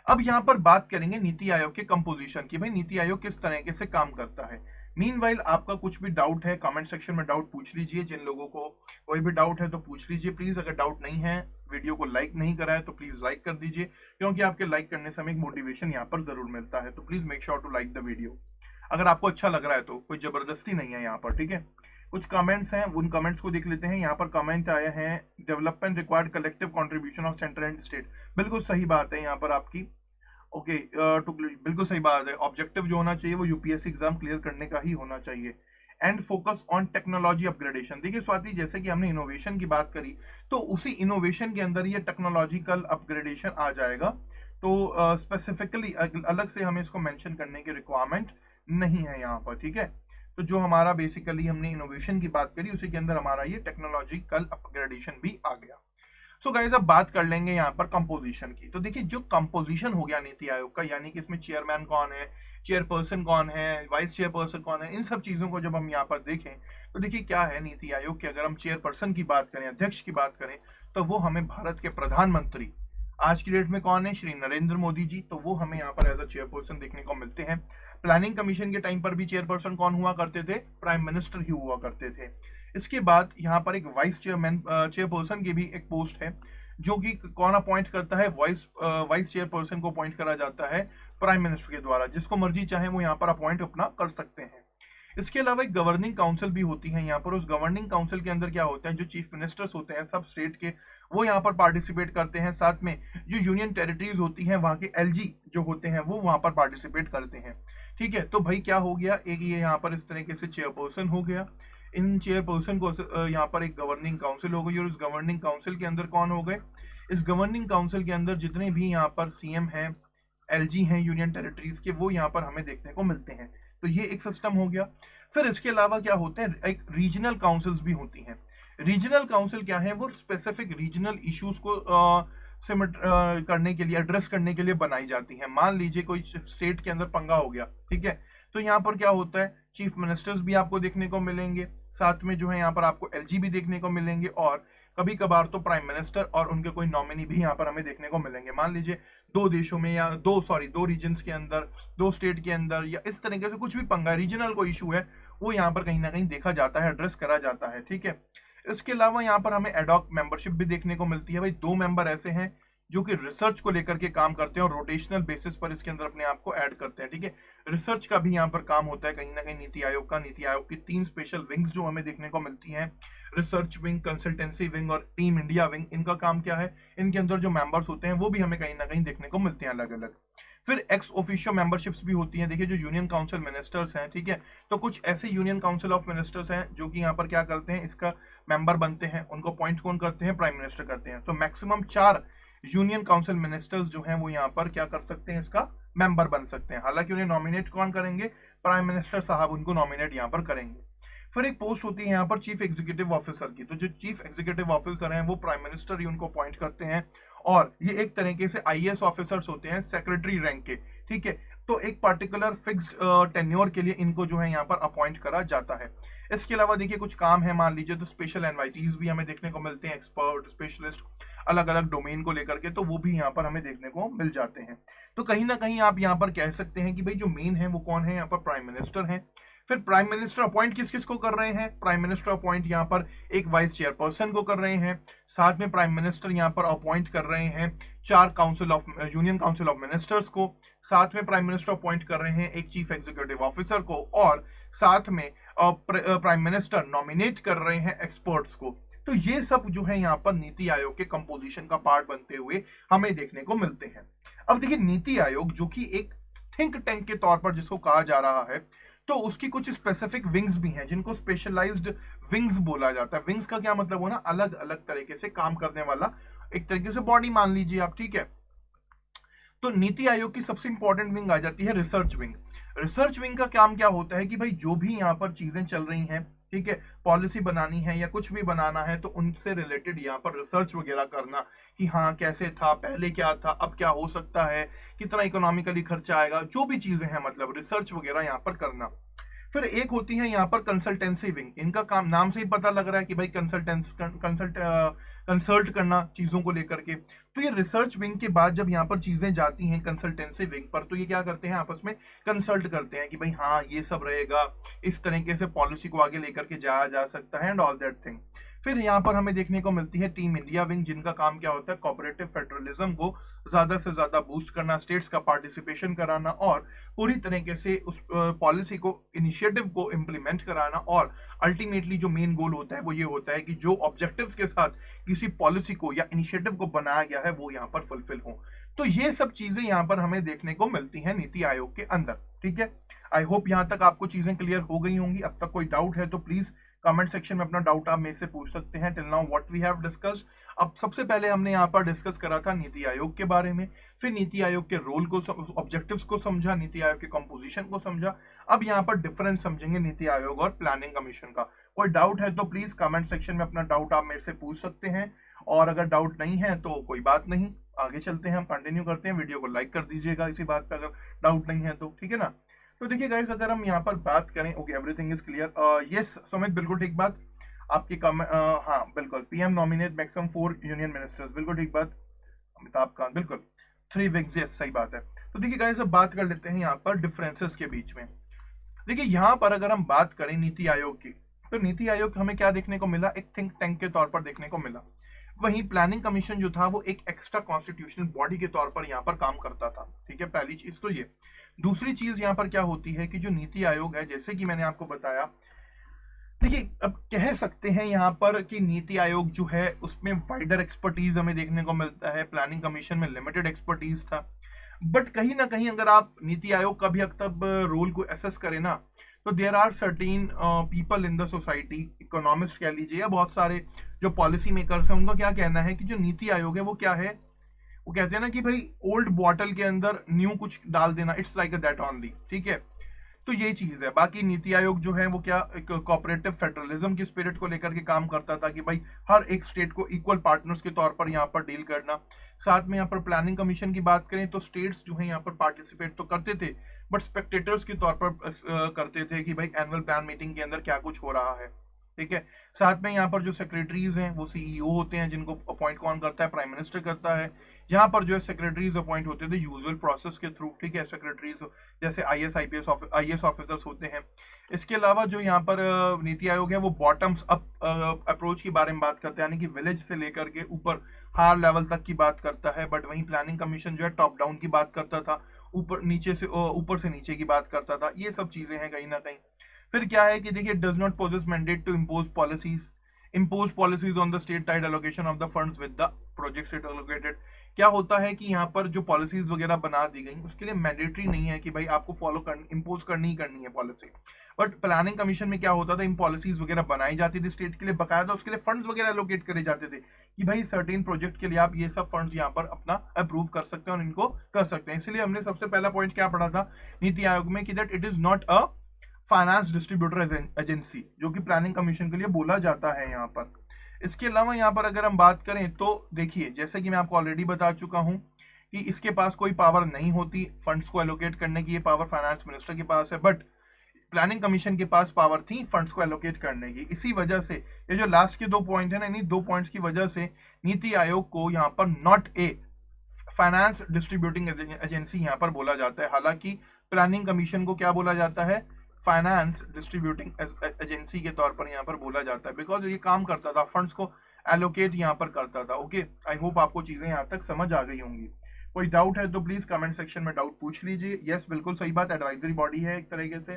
अब यहाँ पर बात करेंगे नीति आयोग के कंपोजिशन की, भाई नीति आयोग किस तरीके से काम करता है। मीनवाइल आपका कुछ भी डाउट है कमेंट सेक्शन में डाउट पूछ लीजिए, जिन लोगों को कोई भी डाउट है तो पूछ लीजिए प्लीज। अगर डाउट नहीं है, वीडियो को लाइक नहीं करा है तो प्लीज लाइक कर दीजिए, क्योंकि आपके लाइक करने से हमें एक मोटिवेशन यहाँ पर जरूर मिलता है। तो please make sure to like the video अगर आपको अच्छा लग रहा है, तो कोई जबरदस्ती नहीं है यहाँ पर, ठीक है। कुछ कमेंट्स हैं, उन कमेंट्स को देख लेते हैं। यहाँ पर कमेंट आया है, development required collective contribution of centre and state. बिल्कुल सही बात है यहाँ पर आपकी, ओके, बिल्कुल सही बात है। ऑब्जेक्टिव जो होना चाहिए वो यूपीएससी एग्जाम क्लियर करने का ही होना चाहिए। And focus on technology upgradation. देखिए स्वाति, जैसे कि हमने इनोवेशन की बात करी, तो उसी इनोवेशन के अंदर ये टेक्नोलॉजिकल अपग्रेडेशन आ जाएगा। तो स्पेसिफिकली अलग से हमें इसको मेंशन करने की रिक्वायरमेंट नहीं है यहाँ पर, ठीक है। तो जो हमारा बेसिकली हमने इनोवेशन की बात करी, उसी के अंदर हमारा ये टेक्नोलॉजिकल अपग्रेडेशन भी आ गया। सो गाइस, अब बात कर लेंगे यहाँ पर कंपोजिशन की। तो देखिए जो कंपोजिशन हो गया नीति आयोग का, यानी कि इसमें चेयरमैन कौन है, चेयरपर्सन कौन है, वाइस चेयरपर्सन कौन है, इन सब चीजों को जब हम यहाँ पर देखें तो देखिए क्या है नीति आयोग के। अगर हम चेयरपर्सन की बात करें, अध्यक्ष की बात करें, तो वो हमें भारत के प्रधानमंत्री आज की डेट में कौन है, श्री नरेंद्र मोदी जी। तो वो हमें यहाँ पर एज अ चेयरपर्सन देखने को मिलते हैं। प्लानिंग कमीशन के टाइम पर भी चेयरपर्सन कौन हुआ करते थे, प्राइम मिनिस्टर ही हुआ करते थे। इसके बाद यहाँ पर एक वाइस चेयरपर्सन की भी एक पोस्ट है, जो कि कौन अपॉइंट करता है, वाइस चेयरपर्सन को अपॉइंट करा जाता है प्राइम मिनिस्टर के द्वारा। जिसको मर्जी चाहे वो यहाँ पर अपॉइंट अपना कर सकते हैं। इसके अलावा एक गवर्निंग काउंसिल भी होती है यहाँ पर। उस गवर्निंग काउंसिल के अंदर क्या होता है, जो चीफ मिनिस्टर्स होते हैं सब स्टेट के, वो यहाँ पर पार्टिसिपेट करते हैं। साथ में जो यूनियन टेरिटरीज होती हैं, वहाँ के एलजी जो होते हैं, वो वहाँ पर पार्टिसिपेट करते हैं, ठीक है। तो भाई क्या हो गया, एक ये यहाँ पर इस तरीके से चेयरपर्सन हो गया। इन चेयरपर्सन को यहाँ पर एक गवर्निंग काउंसिल हो गई, और उस गवर्निंग काउंसिल के अंदर कौन हो गए, इस गवर्निंग काउंसिल के अंदर जितने भी यहाँ पर सीएम हैं, एलजी हैं यूनियन टेरिटरीज के, वो यहाँ पर हमें देखने को मिलते हैं। तो ये एक सिस्टम हो गया। फिर इसके अलावा क्या होते हैं, एक रीजनल काउंसिल्स भी होती हैं। रीजनल काउंसिल क्या है, वो स्पेसिफिक रीजनल इश्यूज को सिमट करने के लिए, एड्रेस करने के लिए बनाई जाती है। मान लीजिए कोई स्टेट के अंदर पंगा हो गया, ठीक है, तो यहाँ पर क्या होता है, चीफ मिनिस्टर्स भी आपको देखने को मिलेंगे, साथ में जो है यहाँ पर आपको एलजी भी देखने को मिलेंगे, और कभी कभार तो प्राइम मिनिस्टर और उनके कोई नॉमिनी भी यहाँ पर हमें देखने को मिलेंगे। मान लीजिए दो देशों में या दो रीजन्स के अंदर, दो स्टेट के अंदर, या इस तरीके से कुछ भी पंगा, रीजनल कोई इशू है, वो यहाँ पर कहीं ना कहीं देखा जाता है, एड्रेस करा जाता है, ठीक है। इसके अलावा यहाँ पर हमें एडॉक मेंबरशिप भी देखने को मिलती है। भाई 2 मेंबर ऐसे हैं जो कि रिसर्च को लेकर के काम करते हैं और रोटेशनल बेसिस पर इसके अंदर अपने आप को ऐड करते हैं। ठीक है, रिसर्च का भी यहाँ पर काम होता है कहीं ना कहीं नीति आयोग का। नीति आयोग की 3 स्पेशल विंग्स जो हमें देखने को मिलती हैं, रिसर्च विंग, कंसल्टेंसी विंग और टीम इंडिया विंग। इनका काम क्या है, इनके अंदर जो मेंबर्स होते हैं वो भी हमें कहीं ना कहीं देखने को मिलते हैं अलग अलग। फिर एक्स ऑफिशियो मेंबरशिप्स भी होती हैं। देखिए जो यूनियन काउंसिल मिनिस्टर्स हैं, ठीक है, तो कुछ ऐसे यूनियन काउंसिल ऑफ मिनिस्टर्स हैं जो कि यहाँ पर क्या करते हैं, इसका मेंबर बनते हैं। उनको अपॉइंट कौन करते हैं, प्राइम मिनिस्टर करते हैं। तो मैक्सिमम 4 यूनियन काउंसिल मिनिस्टर्स जो हैं वो यहाँ पर क्या कर सकते हैं, इसका मेंबर बन सकते हैं। हालांकि उन्हें नॉमिनेट कौन करेंगे, प्राइम मिनिस्टर साहब उनको नॉमिनेट यहाँ पर करेंगे। फिर एक पोस्ट होती है यहाँ पर चीफ एग्जीक्यूटिव ऑफिसर की। तो जो चीफ एग्जीक्यूटिव ऑफिसर हैं वो प्राइम मिनिस्टर ही उनको अपॉइंट करते हैं और ये एक तरीके से आईएएस ऑफिसर्स होते हैं, सेक्रेटरी रैंक के। ठीक है, तो एक पर्टिकुलर फिक्स्ड टेन्योर के लिए इनको जो है यहाँ पर अपॉइंट करा जाता है। इसके अलावा देखिए कुछ काम है, मान लीजिए तो स्पेशल इनवाइटीज भी हमें देखने को मिलते हैं, एक्सपर्ट, स्पेशलिस्ट, अलग अलग डोमेन को लेकर के, तो वो भी यहाँ पर हमें देखने को मिल जाते हैं। तो कहीं ना कहीं आप यहाँ पर कह सकते हैं कि भाई जो मेन है वो कौन है, यहाँ पर प्राइम मिनिस्टर है। फिर प्राइम मिनिस्टर अपॉइंट किस किस को कर रहे हैं, प्राइम मिनिस्टर अपॉइंट यहाँ पर एक वाइस चेयरपर्सन को कर रहे हैं। साथ में प्राइम मिनिस्टर यहाँ पर अपॉइंट कर रहे हैं 4 council of union council of ministers को। साथ में प्राइम मिनिस्टर अपॉइंट कर रहे हैं एक चीफ एग्जीक्यूटिव ऑफिसर को और साथ में प्राइम मिनिस्टर नॉमिनेट कर रहे हैं एक्सपर्ट्स को। तो ये सब जो है यहाँ पर नीति आयोग के कंपोजिशन का पार्ट बनते हुए हमें देखने को मिलते हैं। अब देखिए नीति आयोग जो कि एक थिंक टैंक के तौर पर जिसको कहा जा रहा है, तो उसकी कुछ स्पेसिफिक विंग्स भी हैं जिनको स्पेशलाइज्ड विंग्स बोला जाता है। विंग्स का क्या मतलब हो ना, अलग अलग तरीके से काम करने वाला एक तरीके से बॉडी मान लीजिए आप। ठीक है, तो नीति आयोग की सबसे इंपॉर्टेंट विंग आ जाती है रिसर्च विंग। रिसर्च विंग का काम क्या होता है कि भाई जो भी यहाँ पर चीजें चल रही हैं, ठीक है, पॉलिसी बनानी है या कुछ भी बनाना है, तो उनसे रिलेटेड यहाँ पर रिसर्च वगैरह करना कि हाँ कैसे था, पहले क्या था, अब क्या हो सकता है, कितना इकोनॉमिकली खर्चा आएगा, जो भी चीजें हैं मतलब रिसर्च वगैरह यहाँ पर करना। फिर एक होती है यहाँ पर कंसल्टेंसी विंग। इनका काम नाम से ही पता लग रहा है कि भाई कंसल्ट करना चीजों को लेकर के। तो ये रिसर्च विंग के बाद जब यहाँ पर चीजें जाती हैं कंसल्टेंसी विंग पर, तो ये क्या करते हैं, आपस में कंसल्ट करते हैं कि भाई हाँ ये सब रहेगा, इस तरीके से पॉलिसी को आगे लेकर के जाया जा सकता है एंड ऑल दैट थिंग। फिर यहाँ पर हमें देखने को मिलती है टीम इंडिया विंग, जिनका काम क्या होता है, कोऑपरेटिव फेडरलिज्म को ज्यादा से ज्यादा बूस्ट करना, स्टेट्स का पार्टिसिपेशन कराना और पूरी तरीके से उस पॉलिसी को, इनिशिएटिव को इम्प्लीमेंट कराना। और अल्टीमेटली जो मेन गोल होता है वो ये होता है कि जो ऑब्जेक्टिव्स के साथ किसी पॉलिसी को या इनिशिएटिव को बनाया गया है वो यहाँ पर फुलफिल हो। तो ये सब चीजें यहाँ पर हमें देखने को मिलती हैं नीति आयोग के अंदर। ठीक है, आई होप यहाँ तक आपको चीजें क्लियर हो गई होंगी। अब तक कोई डाउट है तो प्लीज कमेंट सेक्शन में अपना डाउट आप मेरे से पूछ सकते हैं। Till now what we have discussed, अब सबसे पहले हमने यहाँ पर डिस्कस करा था नीति आयोग के बारे में, फिर नीति आयोग के रोल को, ऑब्जेक्टिव्स को समझा, नीति आयोग के कंपोजिशन को समझा। अब यहाँ पर डिफरेंस समझेंगे नीति आयोग और प्लानिंग कमीशन का। कोई डाउट है तो प्लीज कमेंट सेक्शन में अपना डाउट आप मेरे से पूछ सकते हैं, और अगर डाउट नहीं है तो कोई बात नहीं, आगे चलते हैं, हम कंटिन्यू करते हैं। वीडियो को लाइक कर दीजिएगा इसी बात पे अगर डाउट नहीं है तो, ठीक है ना। तो देखिए गाइस, अगर हम यहाँ पर बात करें, okay everything is clear. Yes Sumit, बिल्कुल ठीक बात आपकी। हाँ बिल्कुल, PM nominate maximum 4 union ministers, बिल्कुल ठीक बात अमिताभ कांत, बिल्कुल 3 विंग्स, यस सही बात है। तो देखिए गाइस, अब बात कर लेते हैं यहाँ पर डिफरेंसेस के बीच में। देखिए यहाँ पर अगर हम बात करें नीति आयोग की, तो नीति आयोग हमें क्या देखने को मिला, एक थिंक टैंक के तौर पर देखने को मिला। वहीं प्लानिंग कमीशन जो था वो एक एक्स्ट्रा कॉन्स्टिट्यूशनल बॉडी के तौर पर यहाँ पर काम करता था। ठीक है, पहली चीज तो ये। दूसरी चीज यहाँ पर क्या होती है कि जो नीति आयोग है, जैसे कि मैंने आपको बताया, देखिए अब कह सकते हैं यहाँ पर कि नीति आयोग जो है उसमें वाइडर एक्सपर्टीज हमें देखने को मिलता है, प्लानिंग कमीशन में लिमिटेड एक्सपर्टीज था। बट कहीं ना कहीं अगर आप नीति आयोग का भी अब तब रोल को एसेस करें ना, तो there are certain people in the society, economist कह लीजिए या बहुत सारे जो पॉलिसी मेकर्स हैं, उनका क्या कहना है कि जो नीति आयोग है वो क्या है, वो कहते हैं ना कि भाई ओल्ड बॉटल के अंदर न्यू कुछ डाल देना, इट्स लाइक दैट ओनली। ठीक है, तो यही चीज है। बाकी नीति आयोग जो है वो क्या, एक कोऑपरेटिव फेडरलिज्म की स्पिरिट को लेकर के काम करता था कि भाई हर एक स्टेट को इक्वल पार्टनर्स के तौर पर यहाँ पर डील करना। साथ में यहाँ पर प्लानिंग कमीशन की बात करें तो स्टेट्स जो है यहाँ पर पार्टिसिपेट तो करते थे, बट स्पेक्टेटर्स के तौर पर करते थे कि भाई एनुअल प्लान मीटिंग के अंदर क्या कुछ हो रहा है। ठीक है, साथ में यहाँ पर जो सेक्रेटरीज हैं वो सीईओ होते हैं, जिनको अपॉइंट कौन करता है, प्राइम मिनिस्टर करता है। यहाँ पर जो है सेक्रेटरीज अपॉइंट होते थे यूजुअल प्रोसेस के थ्रू, ठीक है, सेक्रेटरीज जैसे आईएएस ऑफिसर्स होते हैं। इसके अलावा जो यहाँ पर नीति आयोग है वो बॉटम्स अप अप्रोच के बारे में बात करता है, यानी कि विलेज से लेकर के ऊपर हायर लेवल तक की बात करता है। बट वहीं प्लानिंग कमीशन जो है टॉप डाउन की बात करता था, ऊपर से नीचे की बात करता था। ये सब चीजें हैं कहीं ना कहीं। फिर क्या है कि देखिए, does not possess mandate to impose policies on the state tied allocation of the funds with the project state allocated. क्या होता है कि यहाँ पर जो पॉलिसीज वगैरह बना दी गई उसके लिए मैंडेटरी नहीं है कि भाई आपको इम्पोज करनी ही करनी है पॉलिसी। बट प्लानिंग कमीशन में क्या होता था, इन पॉलिसीज वगैरह बनाई जाती थी स्टेट के लिए, बकायदा उसके लिए फंड्स वगैरह एलोकेट करे जाते थे कि भाई सर्टेन प्रोजेक्ट के लिए आप ये सब फंड्स यहाँ पर अपना अप्रूव कर सकते हैं और इनको कर सकते हैं। इसलिए हमने सबसे पहला पॉइंट क्या पढ़ा था नीति आयोग में कि that it is not a finance distributor agency, जो कि प्लानिंग कमीशन के लिए बोला जाता है यहाँ पर। इसके अलावा यहाँ पर अगर हम बात करें तो देखिए, जैसे कि मैं आपको ऑलरेडी बता चुका हूं कि इसके पास कोई पावर नहीं होती फंड्स को एलोकेट करने की, ये पावर फाइनेंस मिनिस्टर के पास है। बट प्लानिंग कमीशन के पास पावर थी फंड्स को एलोकेट करने की। इसी वजह से ये जो लास्ट के 2 पॉइंट है ना, इन्हीं 2 पॉइंट्स की वजह से नीति आयोग को यहाँ पर not a finance distributing agency यहाँ पर बोला जाता है। हालांकि प्लानिंग कमीशन को क्या बोला जाता है, फाइनेंस डिस्ट्रीब्यूटिंग एजेंसी के तौर पर यहाँ पर बोला जाता है, बिकॉज ये काम करता था, फंड्स को एलोकेट यहाँ पर करता था। ओके, आई होप आपको चीजें यहाँ तक समझ आ गई होंगी। कोई डाउट है तो प्लीज कमेंट सेक्शन में डाउट पूछ लीजिए। यस, बिल्कुल सही बात, एडवाइजरी बॉडी है एक तरीके से।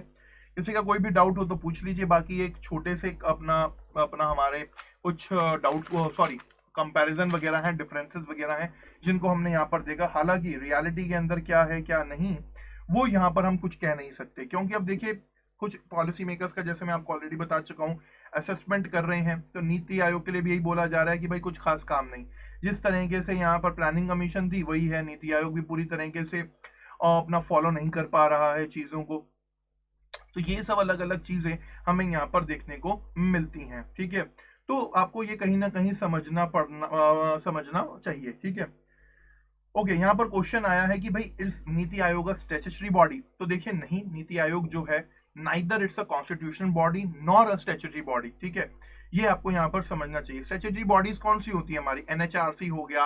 किसी का कोई भी डाउट हो तो पूछ लीजिए। बाकी एक छोटे से अपना हमारे कुछ डाउट्स सॉरी कंपैरिजन वगैरह हैं, डिफरेंसेस वगैरह हैं जिनको हमने यहाँ पर देखा। हालांकि रियलिटी के अंदर क्या है क्या नहीं वो यहाँ पर हम कुछ कह नहीं सकते, क्योंकि अब देखिए कुछ पॉलिसी मेकर्स का, जैसे मैं आपको ऑलरेडी बता चुका हूँ, असेसमेंट कर रहे हैं। तो नीति आयोग के लिए भी यही बोला जा रहा है कि भाई कुछ खास काम नहीं। जिस तरीके से यहाँ पर प्लानिंग कमीशन थी वही है, नीति आयोग भी पूरी तरीके से अपना फॉलो नहीं कर पा रहा है चीजों को। तो ये सब अलग अलग चीजें हमें यहाँ पर देखने को मिलती हैं, ठीक है। तो आपको ये कहीं ना कहीं समझना चाहिए, ठीक है। ओके, यहाँ पर क्वेश्चन आया है कि भाई इस नीति आयोग का स्टैट्यूटरी बॉडी, तो देखिए नहीं, नीति आयोग जो है neither it's a constitutional body nor a statutory body, ठीक है। ये आपको यहाँ पर समझना चाहिए। स्टैट्यूटरी बॉडीज कौन सी होती है हमारी, एनएचआरसी हो गया,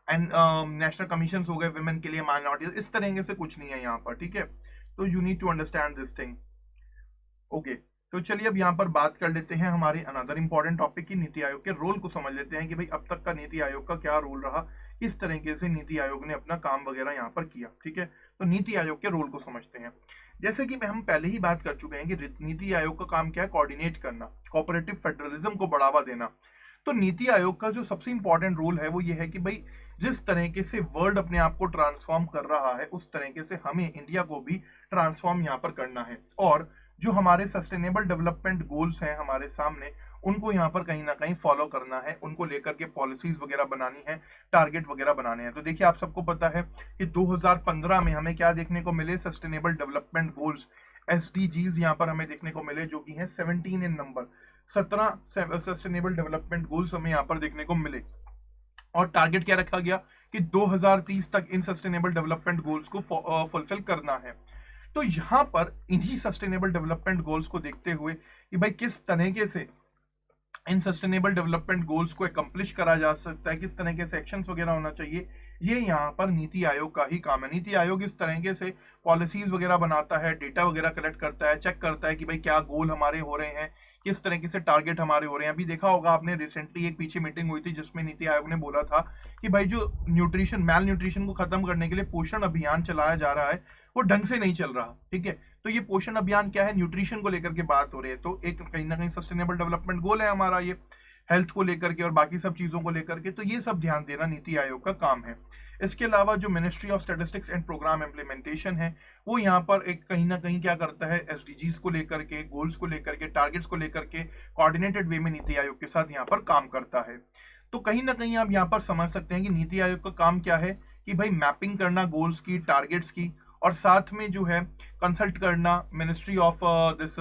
नेशनल कमीशन हो गए विमेन के लिए, माइनॉरिटीज, इस तरीके से कुछ नहीं है यहाँ पर, ठीक है। तो you need to understand this thing. Okay, तो चलिए अब यहाँ पर बात कर लेते हैं हमारे अनदर इंपॉर्टेंट टॉपिक की, नीति आयोग के रोल को समझ लेते हैं कि भाई अब तक का नीति आयोग का क्या रोल रहा, किस तरीके से नीति आयोग ने अपना काम वगैरह यहाँ पर किया, ठीक है। तो नीति आयोग के रोल को समझते हैं। जैसे कि हम पहले ही बात कर चुके हैं कि नीति आयोग का काम क्या है, कोऑर्डिनेट करना, कोऑपरेटिव फेडरलिज्म को बढ़ावा देना। तो नीति आयोग का जो सबसे इंपॉर्टेंट रोल है वो ये है कि भाई जिस तरीके से वर्ल्ड अपने आप को ट्रांसफॉर्म कर रहा है उस तरीके से हमें इंडिया को भी ट्रांसफॉर्म यहाँ पर करना है, और जो हमारे सस्टेनेबल डेवलपमेंट गोल्स हैं हमारे सामने उनको यहाँ पर कहीं ना कहीं फॉलो करना है, उनको लेकर के पॉलिसीज वगैरह बनानी है, टारगेट वगैरह बनाने हैं। तो देखिए आप सबको पता है कि 2015 में हमें क्या देखने को मिले, सस्टेनेबल डेवलपमेंट गोल्स SDGs यहाँ पर हमें देखने को मिले, जो कि हैं 17 इन नंबर। 17 सस्टेनेबल डेवलपमेंट गोल्स हमें यहाँ पर देखने को मिले, और टारगेट क्या रखा गया कि 2030 तक इन सस्टेनेबल डेवलपमेंट गोल्स को फुलफिल करना है। तो यहाँ पर इन्हीं सस्टेनेबल डेवलपमेंट गोल्स को देखते हुए कि भाई किस तरीके से इन सस्टेनेबल डेवलपमेंट गोल्स को एकम्प्लिश करा जा सकता है, किस तरीके से एक्शंस वगैरह होना चाहिए, ये यहाँ पर नीति आयोग का ही काम है। नीति आयोग इस तरीके से पॉलिसीज वगैरह बनाता है, डेटा वगैरह कलेक्ट करता है, चेक करता है कि भाई क्या गोल हमारे हो रहे हैं, किस तरीके से टारगेट हमारे हो रहे हैं। अभी देखा होगा आपने, रिसेंटली एक पीछे मीटिंग हुई थी जिसमें नीति आयोग ने बोला था कि भाई जो मैल न्यूट्रिशन को खत्म करने के लिए पोषण अभियान चलाया जा रहा है वो ढंग से नहीं चल रहा, ठीक है। तो ये पोषण अभियान क्या है, न्यूट्रिशन को लेकर के बात हो रही है। तो एक कहीं ना कहीं सस्टेनेबल डेवलपमेंट गोल है हमारा ये, हेल्थ को लेकर के और बाकी सब चीजों को लेकर के। तो ये सब ध्यान देना नीति आयोग का काम है। इसके अलावा जो ministry of statistics and programme implementation है वो यहाँ पर एक कहीं ना कहीं क्या करता है, SDGs को लेकर के, गोल्स को लेकर के, टारगेट्स को लेकर के कोऑर्डिनेटेड वे में नीति आयोग के साथ यहाँ पर काम करता है। तो कहीं ना कहीं आप यहाँ पर समझ सकते हैं कि नीति आयोग का काम क्या है कि भाई मैपिंग करना गोल्स की, टारगेट्स की, और साथ में जो है कंसल्ट करना मिनिस्ट्री ऑफ दिस,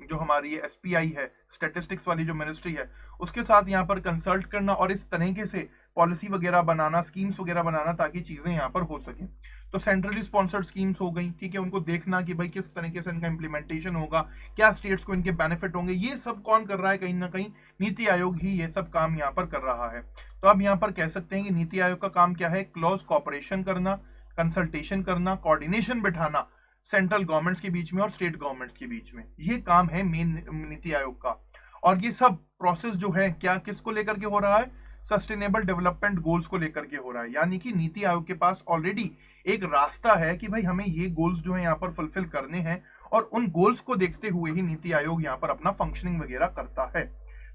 जो हमारी SPI है, स्टैटिस्टिक्स वाली जो मिनिस्ट्री है, उसके साथ यहाँ पर कंसल्ट करना और इस तरीके से पॉलिसी वगैरह बनाना, स्कीम्स वगैरह बनाना, ताकि चीजें यहाँ पर हो सके। तो सेंट्रली स्पॉन्सर्ड स्कीम्स हो गई, ठीक है, उनको देखना कि भाई किस तरीके से इनका इंप्लीमेंटेशन होगा, क्या स्टेट्स को इनके बेनिफिट होंगे, ये सब कौन कर रहा है, कहीं ना कहीं नीति आयोग ही ये सब काम यहाँ पर कर रहा है। तो अब यहाँ पर कह सकते हैं कि नीति आयोग का काम क्या है, क्लोज कॉपरेशन करना, कंसल्टेशन करना, कोऑर्डिनेशन बिठाना सेंट्रल गवर्नमेंट्स के बीच में और स्टेट गवर्नमेंट्स के बीच में, ये काम है मेन नीति आयोग का। और ये सब प्रोसेस जो है क्या किसको लेकर के हो रहा है, सस्टेनेबल डेवलपमेंट गोल्स को लेकर के हो रहा है। यानी कि नीति आयोग के पास ऑलरेडी एक रास्ता है कि भाई हमें ये गोल्स जो है यहाँ पर फुलफिल करने हैं, और उन गोल्स को देखते हुए ही नीति आयोग यहाँ पर अपना फंक्शनिंग वगैरह करता है।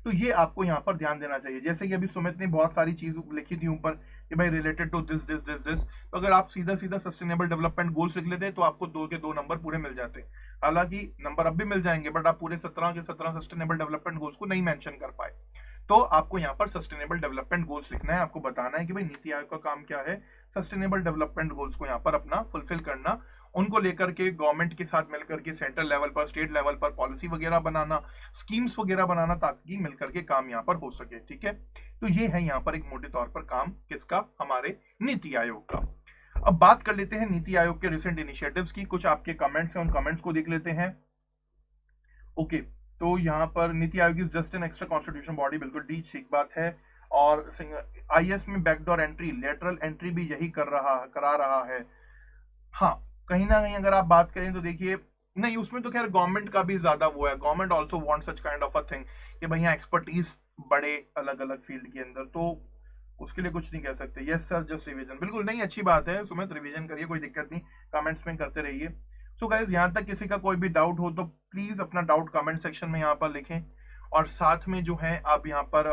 तो ये आपको यहाँ पर ध्यान देना चाहिए। जैसे कि अभी सुमित ने बहुत सारी चीज लिखी थी ऊपर कि भाई related to this this this this, तो अगर आप सीधा सीधा सस्टेनेबल डेवलपमेंट गोल्स लिख लेते तो आपको 2 के 2 नंबर पूरे मिल जाते। हालांकि नंबर अब भी मिल जाएंगे, बट आप पूरे 17 के 17 सस्टेनेबल डेवलपमेंट गोल्स को नहीं मेंशन कर पाए। तो आपको यहाँ पर सस्टेनेबल डेवलपमेंट गोल्स लिखना है, आपको बताना है कि भाई नीति आयोग का काम क्या है, सस्टेनेबल डेवलपमेंट गोल्स को यहाँ पर अपना फुलफिल करना, उनको लेकर के गवर्नमेंट के साथ मिलकर के सेंट्रल लेवल पर, स्टेट लेवल पर पॉलिसी वगैरह बनाना, स्कीम्स वगैरह बनाना, ताकि मिलकर के काम यहाँ पर हो सके। ठीक है, तो ये है यहाँ पर एक मोटे तौर पर काम किसका, हमारे नीति आयोग का। अब बात कर लेते हैं नीति आयोग के रिसेंट इनिशिएटिव्स की। कुछ आपके कमेंट्स हैं, उन कमेंट्स को देख लेते हैं। ओके, तो यहाँ पर NITI Aayog is just an extra constitution body, बिल्कुल ठीक बात है। और आईएएस में बैकडोर एंट्री, लेटरल एंट्री भी यही करा रहा है। हाँ, कहीं ना कहीं अगर आप बात करें तो देखिए, नहीं उसमें तो खैर गवर्नमेंट का भी ज्यादा वो है, government also want such kind of a thing कि भैया एक्सपर्टीज बड़े अलग अलग फील्ड के अंदर, तो उसके लिए कुछ नहीं कह सकते। यस सर, जस्ट रिवीजन, बिल्कुल नहीं, अच्छी बात है सुमित, रिवीजन करिए, कोई दिक्कत नहीं, कमेंट्स में करते रहिए। सो गाइस, यहाँ तक किसी का कोई भी डाउट हो तो प्लीज अपना डाउट कमेंट सेक्शन में यहाँ पर लिखें, और साथ में जो है आप यहाँ पर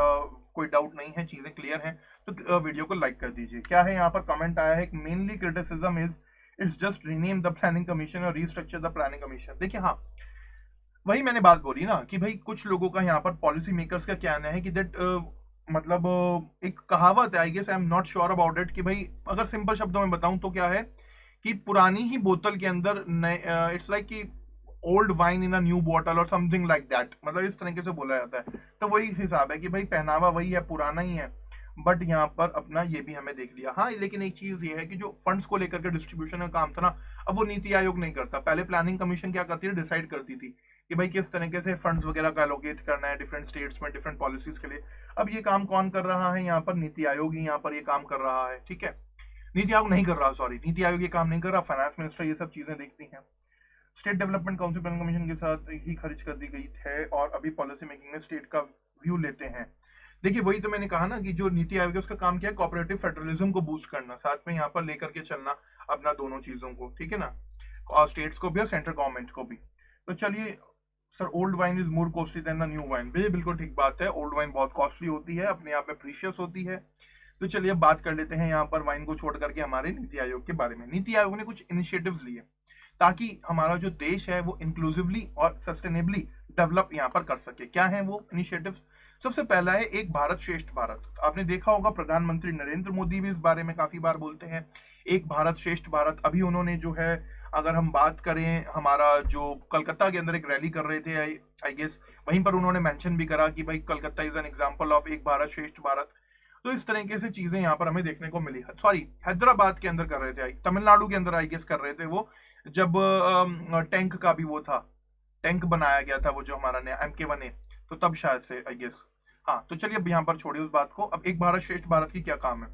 कोई डाउट नहीं है, चीजें क्लियर हैं तो वीडियो को लाइक कर दीजिए। क्या है यहाँ पर कमेंट आया है, mainly criticism is it's just rename the planning commission और रीस्ट्रक्चर द प्लानिंग कमीशन। देखिए, हाँ वही मैंने बात बोली ना कि भाई कुछ लोगों का यहाँ पर पॉलिसी मेकर्स का कहना है कि दैट मतलब एक कहावत है, I guess, I am not sure about it, कि भाई अगर सिंपल शब्दों में बताऊं तो क्या है कि पुरानी ही बोतल के अंदर इट्स लाइक कि old wine in a new bottle और समथिंग लाइक दैट, मतलब इस तरीके से बोला जाता है। तो वही हिसाब है कि भाई पहनावा वही है, पुराना ही है, बट यहाँ पर अपना ये भी हमें देख लिया। हाँ, लेकिन एक चीज ये है कि जो फंड्स को लेकर के डिस्ट्रीब्यूशन का काम था ना, अब वो नीति आयोग नहीं करता। पहले प्लानिंग कमीशन क्या करती थी, डिसाइड करती थी कि भाई किस तरीके से फंड्स वगैरह का एलोकेट करना है डिफरेंट स्टेट्स में डिफरेंट पॉलिसीज के लिए। अब ये काम कौन कर रहा है, यहाँ पर नीति आयोग ही यहाँ पर ये काम कर रहा है। ठीक है, नीति आयोग नहीं कर रहा, सॉरी, नीति आयोग ये काम नहीं कर रहा, फाइनेंस मिनिस्टर ये सब चीजें देखती हैं। State development council planning commission के साथ ही खर्च कर दी गई है, और अभी पॉलिसी मेकिंग में स्टेट का व्यू लेते हैं। देखिए, वही तो मैंने कहा ना कि जो नीति आयोग है उसका काम क्या है, कोऑपरेटिव फेडरलिज्म को बूस्ट करना, साथ में यहाँ पर लेकर के चलना अपना दोनों चीजों को, ठीक है ना, और स्टेट्स को भी और सेंट्रल गवर्नमेंट को भी। तो चलिए sir, old wine is more costly than the new wine, बिल्कुल ठीक बात है, ओल्ड वाइन बहुत कॉस्टली होती है, अपने आप में प्रीशियस होती है। तो चलिए अब बात कर लेते हैं यहाँ पर वाइन को छोड़ करके हमारे नीति आयोग के बारे में। नीति आयोग ने कुछ इनिशिएटिव्स लिए ताकि हमारा जो देश है वो इंक्लूसिवली और सस्टेनेबली डेवलप यहाँ पर कर सके। क्या है वो इनिशिएटिव्स? सबसे पहला है एक भारत श्रेष्ठ भारत। आपने देखा होगा प्रधानमंत्री नरेंद्र मोदी भी इस बारे में काफी बार बोलते हैं, एक भारत श्रेष्ठ भारत। अभी उन्होंने जो है, अगर हम बात करें, हमारा जो कलकत्ता के अंदर एक रैली कर रहे थे, आई गेस वहीं पर उन्होंने मेंशन भी करा कि भाई Calcutta is an example of एक भारत श्रेष्ठ भारत। तो इस तरीके से चीजें यहाँ पर हमें देखने को मिली। सॉरी, हैदराबाद के अंदर कर रहे थे, तमिलनाडु के अंदर आई गेस कर रहे थे वो, जब टैंक का भी वो था, टैंक बनाया गया था वो जो हमारा नया MK1A, तो तब शायद से आई गेस। हाँ, तो चलिए अब यहाँ पर छोड़िए उस बात को। अब एक भारत श्रेष्ठ भारत की क्या काम है?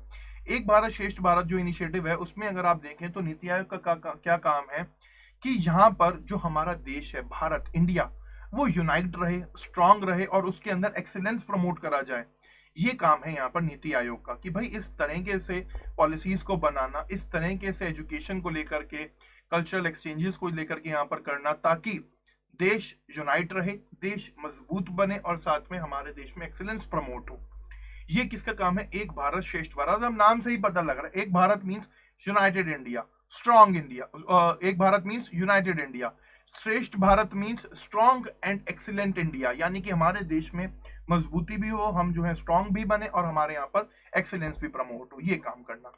एक भारत श्रेष्ठ भारत जो इनिशिएटिव है उसमें अगर आप देखें तो नीति आयोग का क्या काम है कि यहाँ पर जो हमारा देश है, भारत, इंडिया, वो यूनाइट रहे, स्ट्रांग रहे, और उसके अंदर एक्सीलेंस प्रमोट करा जाए। ये काम है यहाँ पर नीति आयोग का कि भाई इस तरीके से पॉलिसीज को बनाना, इस तरीके से एजुकेशन को लेकर के, कल्चरल एक्सचेंजेस को लेकर के यहाँ पर करना, ताकि देश यूनाइट रहे, देश मजबूत बने, और साथ में हमारे देश में एक्सीलेंस प्रमोट हो। ये किसका काम है? एक भारत श्रेष्ठ भारत। अब नाम से ही पता लग रहा है, एक Bharat means United India, strong India. एक भारत मीन्स यूनाइटेड इंडिया, श्रेष्ठ Bharat means strong and excellent India, यानी कि हमारे देश में मजबूती भी हो, हम जो है स्ट्रॉन्ग भी बने, और हमारे यहाँ पर एक्सीलेंस भी प्रमोट हो, ये काम करना।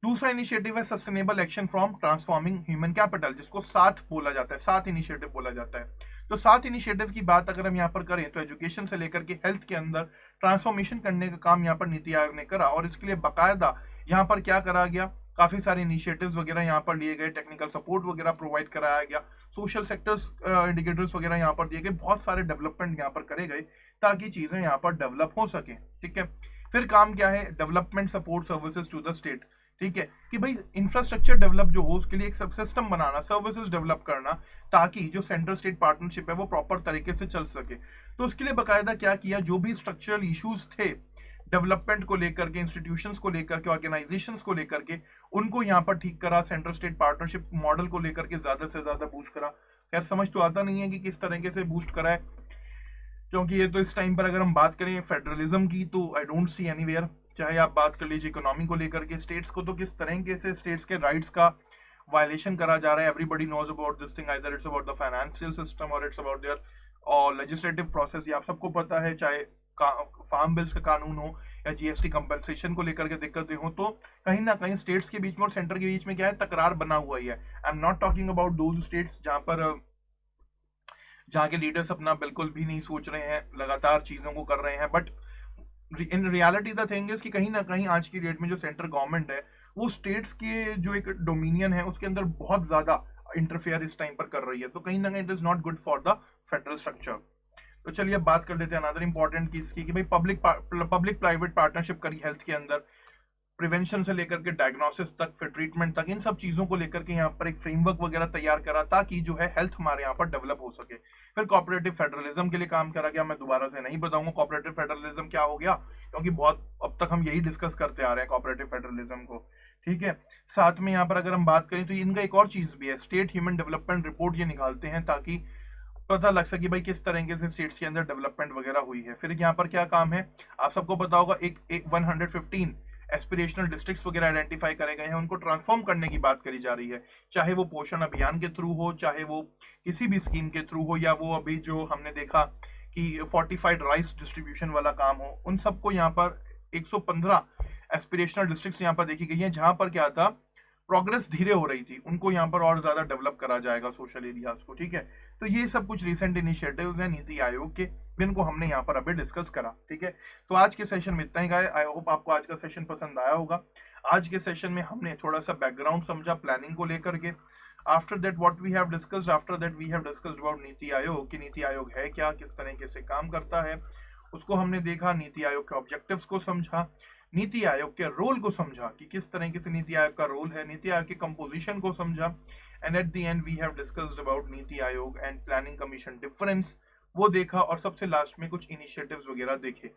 दूसरा इनिशिएटिव है sustainable action from transforming human capital, जिसको साथ बोला जाता है, साथ इनिशिएटिव बोला जाता है। तो 7 इनिशिएटिव की बात अगर हम यहाँ पर करें तो एजुकेशन से लेकर के हेल्थ के अंदर ट्रांसफॉर्मेशन करने का काम यहाँ पर नीति आयोग ने करा, और इसके लिए बाकायदा यहाँ पर क्या करा गया, काफी सारे इनिशिएटिव्स वगैरह यहाँ पर लिए गए, टेक्निकल सपोर्ट वगैरह प्रोवाइड कराया गया, सोशल सेक्टर्स इंडिकेटर्स वगैरह यहाँ पर दिए गए, बहुत सारे डेवलपमेंट यहाँ पर करे गए ताकि चीजें यहाँ पर डेवलप हो सके। ठीक है, फिर काम क्या है, development support services to the state. ठीक है, कि भाई इंफ्रास्ट्रक्चर डेवलप जो हो उसके लिए एक सब सिस्टम बनाना, सर्विसेज डेवलप करना, ताकि जो सेंट्रल स्टेट पार्टनरशिप है वो प्रॉपर तरीके से चल सके। तो उसके लिए बाकायदा क्या किया, जो भी स्ट्रक्चरल इश्यूज थे डेवलपमेंट को लेकर के, इंस्टीट्यूशंस को लेकर के, ऑर्गेनाइजेशंस को लेकर के, उनको यहाँ पर ठीक करा, सेंट्रल स्टेट पार्टनरशिप मॉडल को लेकर के ज्यादा से ज्यादा बूस्ट करा। खैर समझ तो आता नहीं है कि किस तरीके से बूस्ट करा है, क्योंकि ये तो इस टाइम पर अगर हम बात करें फेडरलिज्म की तो आई डोंट सी एनीवेयर। चाहे आप बात कर लीजिए इकोनॉमी को लेकर के, स्टेट्स को तो किस तरीके से स्टेट्स के राइट्स का वायलेशन करा जा रहा है, everybody knows about this thing, either it's about the financial system or it's about their और लेजिस्लेटिव प्रोसेस, ये आप सबको पता है। चाहे फार्म बिल्स का कानून हो या जीएसटी कंपनसेशन को लेकर के दिक्कतें हो, तो कहीं ना कहीं स्टेट्स के बीच में और सेंटर के बीच में क्या है, तकरार बना हुआ ही है। आई am not talking about those states जहाँ के लीडर्स अपना बिल्कुल भी नहीं सोच रहे हैं, लगातार चीजों को कर रहे हैं, but in reality the thing is कि कहीं ना कहीं आज की डेट में जो सेंट्रल गवर्नमेंट है वो स्टेट्स के जो एक डोमिनियन है उसके अंदर बहुत ज्यादा इंटरफेयर इस टाइम पर कर रही है, तो कहीं ना कहीं it is not good for the federal structure. तो चलिए अब बात कर लेते हैं अनदर इंपॉर्टेंट चीज की, कि भाई पब्लिक प्राइवेट पार्टनरशिप करी हेल्थ के अंदर, प्रिवेंशन से लेकर के डायग्नोसिस तक, फिर ट्रीटमेंट तक, इन सब चीजों को लेकर के यहाँ पर एक फ्रेमवर्क वगैरह तैयार करा ताकि जो है हेल्थ हमारे यहाँ पर डेवलप हो सके। फिर कोऑपरेटिव फेडरलिज्म के लिए काम करा गया, मैं दोबारा से नहीं बताऊंगा कोऑपरेटिव फेडरलिज्म क्या हो गया, क्योंकि बहुत अब तक हम यही डिस्कस करते आ रहे हैं कोऑपरेटिव फेडरलिज्म को। ठीक है, साथ में यहाँ पर अगर हम बात करें तो इनका एक और चीज भी है, स्टेट ह्यूमन डेवलपमेंट रिपोर्ट ये निकालते हैं ताकि पता लग सके भाई किस तरीके से स्टेट्स के अंदर डेवलपमेंट वगैरह हुई है। फिर यहाँ पर क्या काम है, आप सबको पता होगा, एक 115 एस्पिरेशनल डिस्ट्रिक्ट्स वगैरह आइडेंटिफाई करे गए हैं, उनको ट्रांसफॉर्म करने की बात करी जा रही है, चाहे वो पोषण अभियान के थ्रू हो, चाहे वो किसी भी स्कीम के थ्रू हो, या वो अभी जो हमने देखा कि फोर्टिफाइड राइस डिस्ट्रीब्यूशन वाला काम हो, उन सबको यहाँ पर 115 एस्पिरेशनल डिस्ट्रिक्ट्स यहाँ पर देखी गई है, जहां पर क्या था, प्रोग्रेस धीरे हो रही थी, उनको यहाँ पर और ज्यादा डेवलप करा जाएगा सोशल एरियाज को। ठीक है, तो ये सब कुछ रिसेंट इनिशिएटिव्स हैं नीति आयोग के, जिनको हमने यहाँ पर अभी डिस्कस करा। ठीक है, तो आज के सेशन में इतना ही गाइस, आई होप आपको आज का सेशन पसंद आया होगा। आज के सेशन में हमने थोड़ा सा बैकग्राउंड समझा प्लानिंग को लेकर के। After that what we have discussed, after that we have discussed about NITI Aayog, कि नीति आयोग है क्या, किस तरीके से काम करता है, उसको हमने देखा, नीति आयोग के ऑब्जेक्टिव्स को समझा, नीति आयोग के रोल को समझा कि किस तरीके से नीति आयोग का रोल है, नीति आयोग की कंपोजिशन को समझा, and at the end we have discussed about NITI Aayog and planning commission difference, वो देखा, और सबसे लास्ट में कुछ इनिशिएटिव्स वगैरह देखे।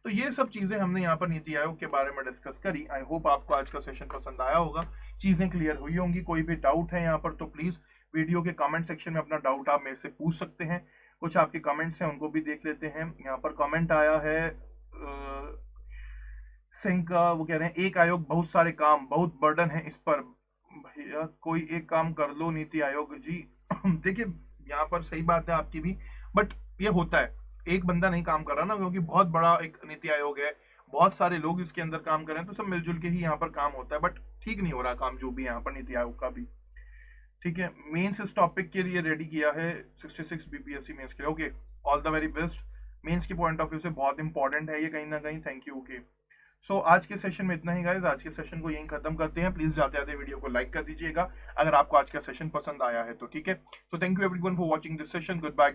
तो ये सब चीजें हमने यहाँ पर नीति आयोग के बारे में डिस्कस करी। आई होप आपको आज का सेशन पसंद आया होगा, चीजें क्लियर हुई होंगी। कोई भी डाउट है यहाँ पर तो प्लीज वीडियो के कमेंट सेक्शन में अपना डाउट आप मेरे से पूछ सकते हैं। कुछ आपके कमेंट्स हैं उनको भी देख लेते हैं। यहाँ पर कमेंट आया है सिंह का, वो कह रहे हैं एक आयोग बहुत सारे काम, बहुत बर्डन है इस पर, भैया कोई एक काम कर लो नीति आयोग जी। देखिए यहाँ पर सही बात है आपकी भी, बट ये होता है, एक बंदा नहीं काम कर रहा ना, क्योंकि बहुत बड़ा एक नीति आयोग है, बहुत सारे लोग इसके अंदर काम कर रहे हैं, तो सब मिलजुल के ही यहाँ पर काम होता है, बट ठीक नहीं हो रहा काम जो भी यहाँ पर नीति आयोग का भी। ठीक है, मेंस इस टॉपिक के लिए रेडी किया है 66 बीपीएससी मेंस के लिए। Okay, all the very best. Mains के पॉइंट ऑफ व्यू से बहुत इंपॉर्टेंट है ये कहीं ना कहीं। Thank you. ओके, सो आज के सेशन में इतना ही गाइस, आज के सेशन को यहीं खत्म करते हैं। प्लीज जाते जाते वीडियो को लाइक कर दीजिएगा अगर आपको आज का सेशन पसंद आया है तो। ठीक है, so thank you everyone for watching this session. Good bye.